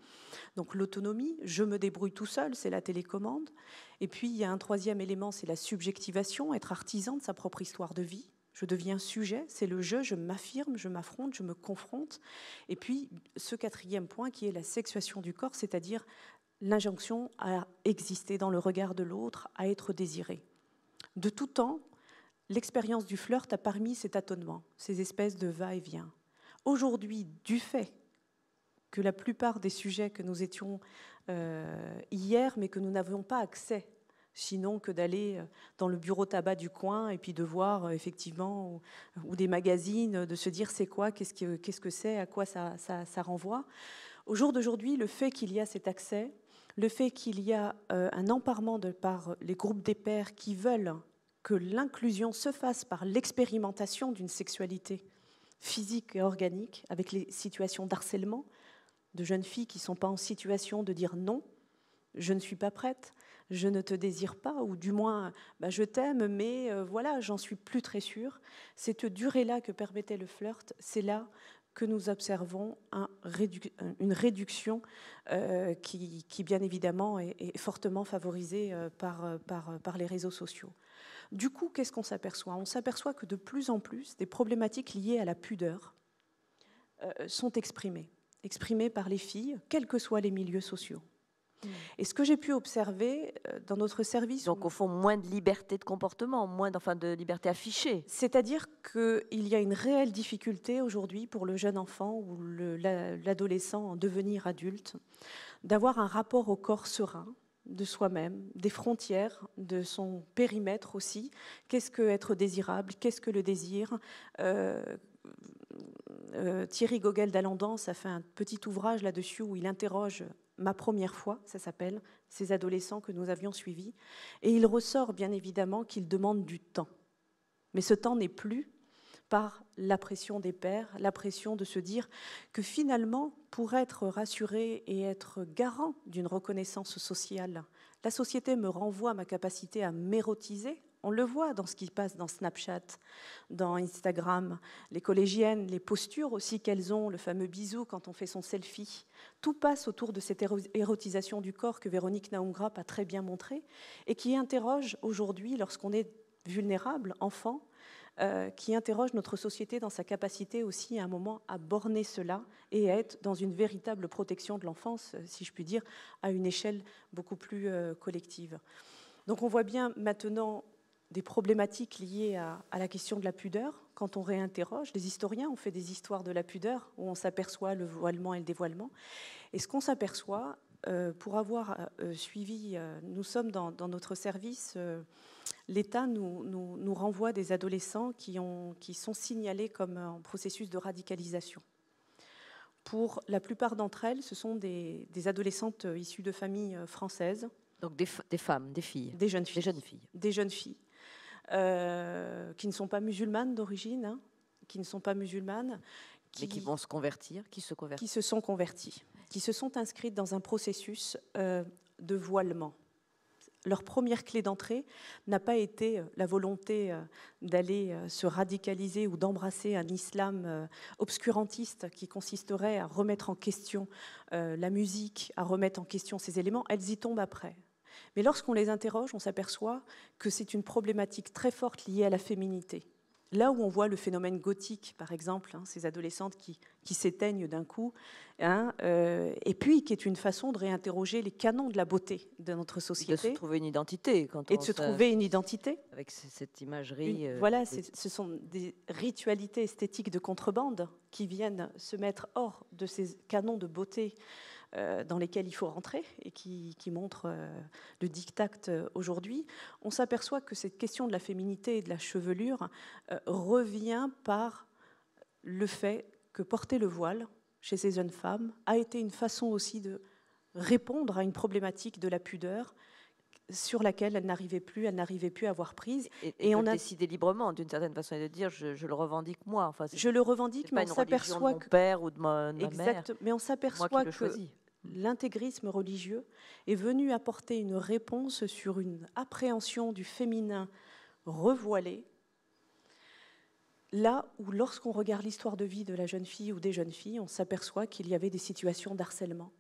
Donc l'autonomie, je me débrouille tout seul, c'est la télécommande. Et puis, il y a un troisième élément, c'est la subjectivation, être artisan de sa propre histoire de vie. Je deviens sujet, c'est le jeu, je m'affirme, je m'affronte, je me confronte. Et puis, ce quatrième point qui est la sexuation du corps, c'est-à-dire l'injonction à exister dans le regard de l'autre, à être désiré. De tout temps, l'expérience du flirt a permis cet tâtonnement, ces espèces de va-et-vient. Aujourd'hui, du fait que la plupart des sujets que nous étions hier, mais que nous n'avions pas accès, sinon que d'aller dans le bureau tabac du coin et puis de voir effectivement, ou des magazines, de se dire c'est quoi, qu'est-ce que c'est, à quoi ça renvoie. Au jour d'aujourd'hui, le fait qu'il y a cet accès, le fait qu'il y a un emparement par les groupes des pairs qui veulent que l'inclusion se fasse par l'expérimentation d'une sexualité physique et organique, avec les situations d'harcèlement, de jeunes filles qui ne sont pas en situation de dire non, je ne suis pas prête, je ne te désire pas, ou du moins, je t'aime, mais voilà, j'en suis plus très sûre. Cette durée-là que permettait le flirt, c'est là que nous observons une réduction qui, bien évidemment, est fortement favorisée par les réseaux sociaux. Du coup, qu'est-ce qu'on s'aperçoit ? On s'aperçoit que de plus en plus, des problématiques liées à la pudeur sont exprimées par les filles, quels que soient les milieux sociaux. Et ce que j'ai pu observer dans notre service... Donc, au fond, moins de liberté de comportement, moins de liberté affichée. C'est-à-dire qu'il y a une réelle difficulté aujourd'hui pour le jeune enfant ou l'adolescent en devenir adulte d'avoir un rapport au corps serein, de soi-même, des frontières, de son périmètre aussi. Qu'est-ce que être désirable ? Qu'est-ce que le désir ? Thierry Gogel d'Alandance a fait un petit ouvrage là-dessus où il interroge Ma première fois, ça s'appelle, ces adolescents que nous avions suivis. Et il ressort bien évidemment qu'ils demandent du temps. Mais ce temps n'est plus par la pression des pairs, la pression de se dire que finalement, pour être rassuré et être garant d'une reconnaissance sociale, la société me renvoie à ma capacité à m'érotiser. On le voit dans ce qui passe dans Snapchat, dans Instagram, les collégiennes, les postures aussi qu'elles ont, le fameux bisou quand on fait son selfie. Tout passe autour de cette érotisation du corps que Véronique Naumgrap a très bien montré et qui interroge aujourd'hui, lorsqu'on est vulnérable, enfant, qui interroge notre société dans sa capacité aussi à un moment à borner cela et à être dans une véritable protection de l'enfance, si je puis dire, à une échelle beaucoup plus collective. Donc on voit bien maintenant des problématiques liées à la question de la pudeur. Quand on réinterroge, les historiens ont fait des histoires de la pudeur où on s'aperçoit le voilement et le dévoilement. Et ce qu'on s'aperçoit, pour avoir suivi, nous sommes dans notre service, l'État nous renvoie des adolescents qui sont signalés comme en processus de radicalisation. Pour la plupart d'entre elles, ce sont des adolescentes issues de familles françaises. Donc des femmes, des filles. Des jeunes filles. Des jeunes filles. Qui ne sont pas musulmanes d'origine, hein, qui ne sont pas musulmanes. Mais qui vont se convertir, qui se convertissent. Qui se sont converties, qui se sont inscrites dans un processus de voilement. Leur première clé d'entrée n'a pas été la volonté d'aller se radicaliser ou d'embrasser un islam obscurantiste qui consisterait à remettre en question la musique, à remettre en question ces éléments. Elles y tombent après. Mais lorsqu'on les interroge, on s'aperçoit que c'est une problématique très forte liée à la féminité. Là où on voit le phénomène gothique, par exemple, hein, ces adolescentes qui s'éteignent d'un coup, hein, et puis qui est une façon de réinterroger les canons de la beauté de notre société. Et de se trouver une identité. Trouver une identité. Avec cette imagerie. Voilà, ce sont des ritualités esthétiques de contrebande qui viennent se mettre hors de ces canons de beauté dans lesquels il faut rentrer et qui montrent le diktat aujourd'hui. On s'aperçoit que cette question de la féminité et de la chevelure revient par le fait que porter le voile chez ces jeunes femmes a été une façon aussi de répondre à une problématique de la pudeur sur laquelle elle n'arrivait plus à avoir prise. Et on a décidé librement, d'une certaine façon, de dire je le revendique moi. Enfin, je le revendique, mais on s'aperçoit que mon père ou de ma mère. Mais on s'aperçoit que l'intégrisme religieux est venu apporter une réponse sur une appréhension du féminin revoilé, là où, lorsqu'on regarde l'histoire de vie de la jeune fille ou des jeunes filles, on s'aperçoit qu'il y avait des situations d'harcèlement.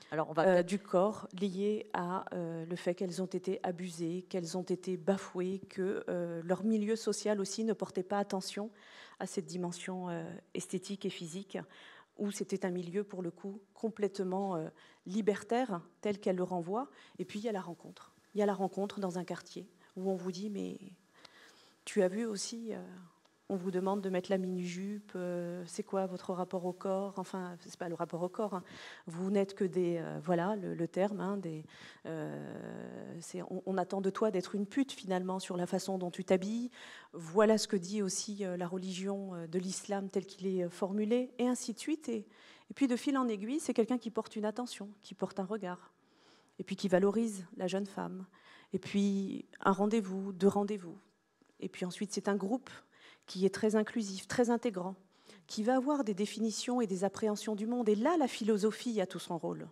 Alors du corps liées à le fait qu'elles ont été abusées, qu'elles ont été bafouées, que leur milieu social aussi ne portait pas attention à cette dimension esthétique et physique, où c'était un milieu, pour le coup, complètement libertaire, tel qu'elle le renvoie. Et puis, il y a la rencontre. Il y a la rencontre dans un quartier où on vous dit, mais tu as vu aussi, on vous demande de mettre la mini-jupe, c'est quoi votre rapport au corps? Enfin, c'est pas le rapport au corps, hein. Vous n'êtes que des... voilà, le terme, hein, on attend de toi d'être une pute, finalement, sur la façon dont tu t'habilles. Voilà ce que dit aussi la religion de l'islam telle qu'il est formulé, et ainsi de suite. Et puis, de fil en aiguille, c'est quelqu'un qui porte une attention, qui porte un regard, et puis qui valorise la jeune femme. Et puis, un rendez-vous, 2 rendez-vous. Et puis ensuite, c'est un groupe qui est très inclusif, très intégrant, qui va avoir des définitions et des appréhensions du monde. Et là, la philosophie a tout son rôle.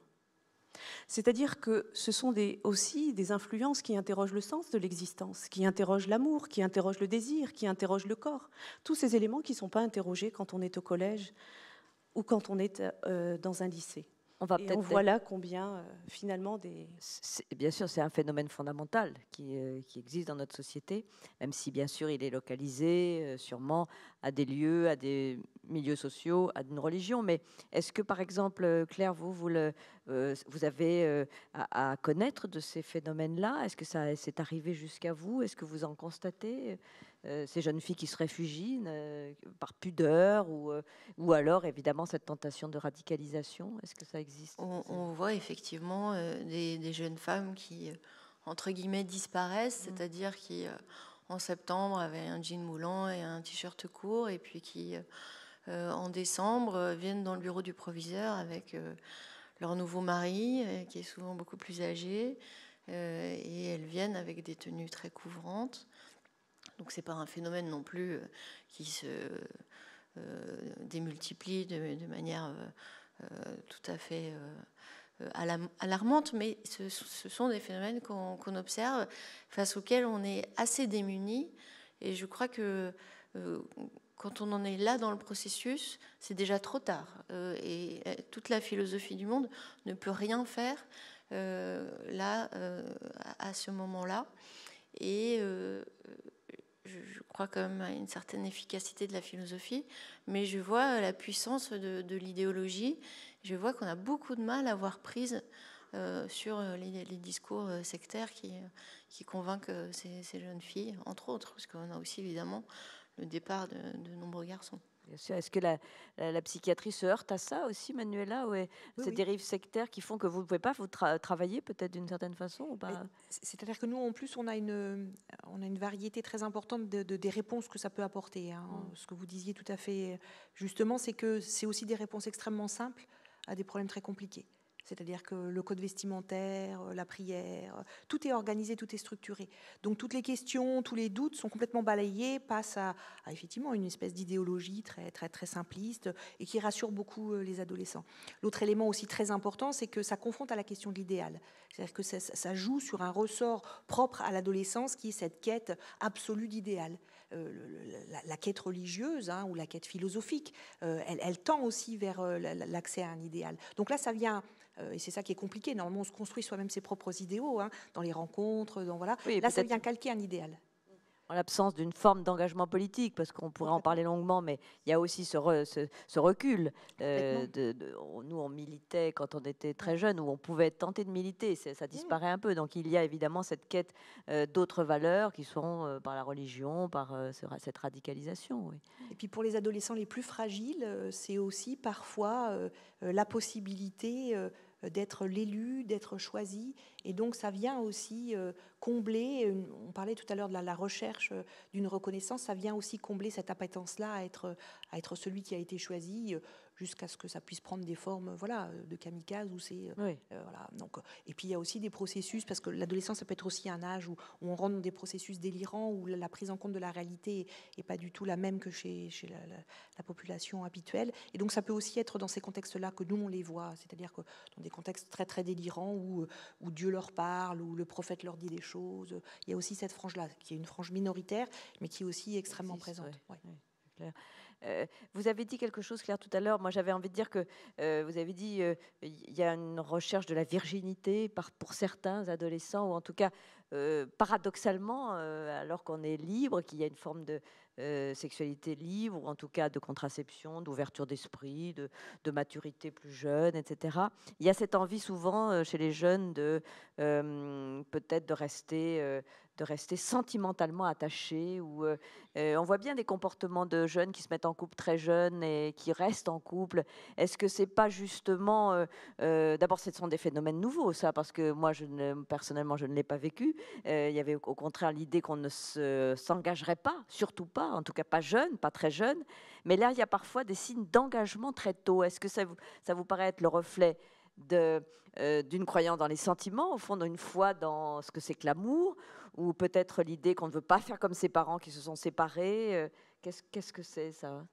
C'est-à-dire que ce sont aussi des influences qui interrogent le sens de l'existence, qui interrogent l'amour, qui interrogent le désir, qui interrogent le corps. Tous ces éléments qui ne sont pas interrogés quand on est au collège ou quand on est dans un lycée. On voit là combien, finalement, bien sûr, c'est un phénomène fondamental qui existe dans notre société, même si, bien sûr, il est localisé sûrement à des lieux, à des milieux sociaux, à une religion. Mais est-ce que, par exemple, Claire, vous avez à connaître de ces phénomènes-là? Est-ce que ça c'est arrivé jusqu'à vous? Est-ce que vous en constatez ces jeunes filles qui se réfugient par pudeur ou alors, évidemment, cette tentation de radicalisation? Est-ce que ça existe? On voit effectivement des jeunes femmes qui, entre guillemets, disparaissent, c'est-à-dire qui, en septembre, avaient un jean moulant et un t-shirt court, et puis qui, en décembre, viennent dans le bureau du proviseur avec leur nouveau mari, qui est souvent beaucoup plus âgé, et elles viennent avec des tenues très couvrantes. Donc c'est pas un phénomène non plus qui se démultiplie de manière tout à fait alarmante, mais ce sont des phénomènes qu'on observe, face auxquels on est assez démunis. Et je crois que quand on en est là dans le processus, c'est déjà trop tard. Et toute la philosophie du monde ne peut rien faire là, à ce moment-là. Et je crois quand même à une certaine efficacité de la philosophie, mais je vois la puissance de l'idéologie. Je vois qu'on a beaucoup de mal à avoir prise sur les discours sectaires qui convainquent ces jeunes filles, entre autres, parce qu'on a aussi évidemment le départ de nombreux garçons. Bien sûr. Est-ce que la psychiatrie se heurte à ça aussi, Manuela, ces dérives sectaires qui font que vous ne pouvez pas vous travailler peut-être d'une certaine façon ou pas? C'est-à-dire que nous, en plus, on a une variété très importante des réponses que ça peut apporter. Hein. Ce que vous disiez tout à fait justement, c'est que c'est aussi des réponses extrêmement simples à des problèmes très compliqués. C'est-à-dire que le code vestimentaire, la prière, tout est organisé, tout est structuré. Donc toutes les questions, tous les doutes sont complètement balayés, passent à effectivement une espèce d'idéologie très, très, très simpliste et qui rassure beaucoup les adolescents. L'autre élément aussi très important, c'est que ça confronte à la question de l'idéal. C'est-à-dire que ça joue sur un ressort propre à l'adolescence qui est cette quête absolue d'idéal. La quête religieuse hein, ou la quête philosophique, elle tend aussi vers l'accès à un idéal. Donc là, ça vient... et c'est ça qui est compliqué. Normalement, on se construit soi-même ses propres idéaux, hein, dans les rencontres, voilà. Oui, là, ça vient calquer un idéal. En l'absence d'une forme d'engagement politique, parce qu'on pourrait en parler longuement, mais il y a aussi ce recul. Nous, on militait quand on était très jeune, où on pouvait être tenté de militer, ça disparaît un peu. Donc il y a évidemment cette quête d'autres valeurs qui sont par la religion, par cette radicalisation. Oui. Et puis pour les adolescents les plus fragiles, c'est aussi parfois la possibilité d'être l'élu, d'être choisi. Et donc ça vient aussi combler, on parlait tout à l'heure de la recherche d'une reconnaissance, ça vient aussi combler cette appétence-là à être celui qui a été choisi, jusqu'à ce que ça puisse prendre des formes de kamikaze. Voilà. Donc, et puis il y a aussi des processus, parce que l'adolescence, ça peut être aussi un âge où on rentre dans des processus délirants, où la prise en compte de la réalité n'est pas du tout la même que chez la population habituelle. Et donc ça peut aussi être dans ces contextes-là que nous, on les voit, c'est-à-dire que dans des contextes très, très délirants où Dieu leur parle, où le prophète leur dit des choses. Il y a aussi cette frange-là, qui est une frange minoritaire, mais qui est aussi extrêmement présente. Ouais. Claire. Vous avez dit quelque chose, Claire, tout à l'heure. Moi, j'avais envie de dire que vous avez dit il y a une recherche de la virginité pour certains adolescents, ou en tout cas, paradoxalement, alors qu'on est libre, qu'il y a une forme de sexualité libre, ou en tout cas de contraception, d'ouverture d'esprit, de maturité plus jeune, etc. Il y a cette envie souvent chez les jeunes de peut-être de rester sentimentalement attachés. Ou on voit bien des comportements de jeunes qui se mettent en couple très jeunes et qui restent en couple. Est-ce que c'est pas justement d'abord, ce sont des phénomènes nouveaux, ça, parce que moi, personnellement, je ne l'ai pas vécu. Il y avait au contraire l'idée qu'on ne s'engagerait pas, surtout pas, en tout cas pas jeune, pas très jeune. Mais là, il y a parfois des signes d'engagement très tôt. Est-ce que ça vous paraît être le reflet d'une croyance dans les sentiments, au fond, d'une foi dans ce que c'est que l'amour, ou peut-être l'idée qu'on ne veut pas faire comme ses parents qui se sont séparés? Qu'est-ce que c'est, ça?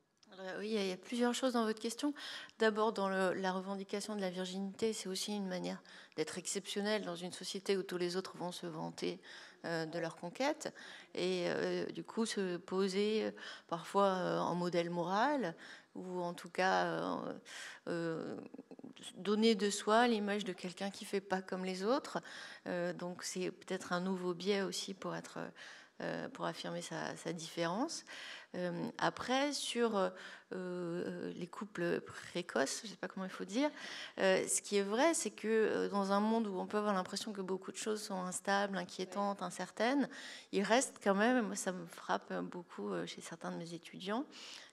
Oui, il y a plusieurs choses dans votre question. D'abord, dans la revendication de la virginité, c'est aussi une manière d'être exceptionnel dans une société où tous les autres vont se vanter de leur conquête, et du coup se poser parfois en modèle moral, ou en tout cas donner de soi l'image de quelqu'un qui ne fait pas comme les autres. Donc c'est peut-être un nouveau biais aussi pour affirmer sa différence. Après, sur les couples précoces, je ne sais pas comment il faut dire, ce qui est vrai, c'est que dans un monde où on peut avoir l'impression que beaucoup de choses sont instables, inquiétantes, incertaines, il reste quand même, moi ça me frappe beaucoup chez certains de mes étudiants,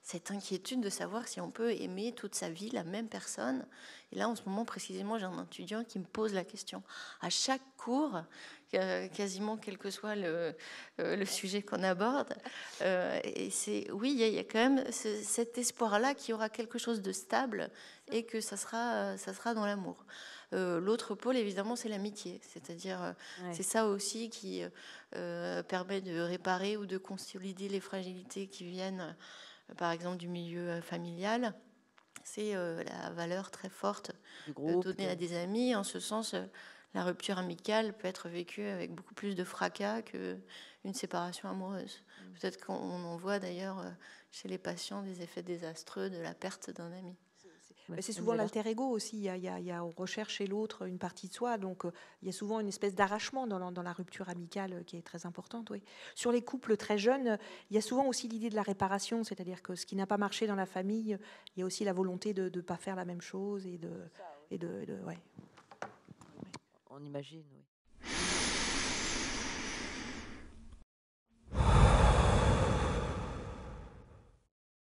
cette inquiétude de savoir si on peut aimer toute sa vie la même personne. Et là, en ce moment, précisément, j'ai un étudiant qui me pose la question. À chaque cours, quasiment quel que soit le sujet qu'on aborde, et oui, il y a quand même cet espoir-là qu'il y aura quelque chose de stable et que ça sera dans l'amour. L'autre pôle, évidemment, c'est l'amitié. C'est-à-dire, c'est ça aussi qui permet de réparer ou de consolider les fragilités qui viennent, par exemple, du milieu familial. C'est la valeur très forte donnée à des amis. En ce sens, la rupture amicale peut être vécue avec beaucoup plus de fracas qu'une séparation amoureuse. Peut-être qu'on en voit d'ailleurs chez les patients des effets désastreux de la perte d'un ami. C'est souvent l'alter ego aussi. On recherche chez l'autre une partie de soi, donc il y a souvent une espèce d'arrachement dans la rupture amicale qui est très importante. Oui. Sur les couples très jeunes, il y a souvent aussi l'idée de la réparation, c'est-à-dire que ce qui n'a pas marché dans la famille, il y a aussi la volonté de ne pas faire la même chose On imagine, oui.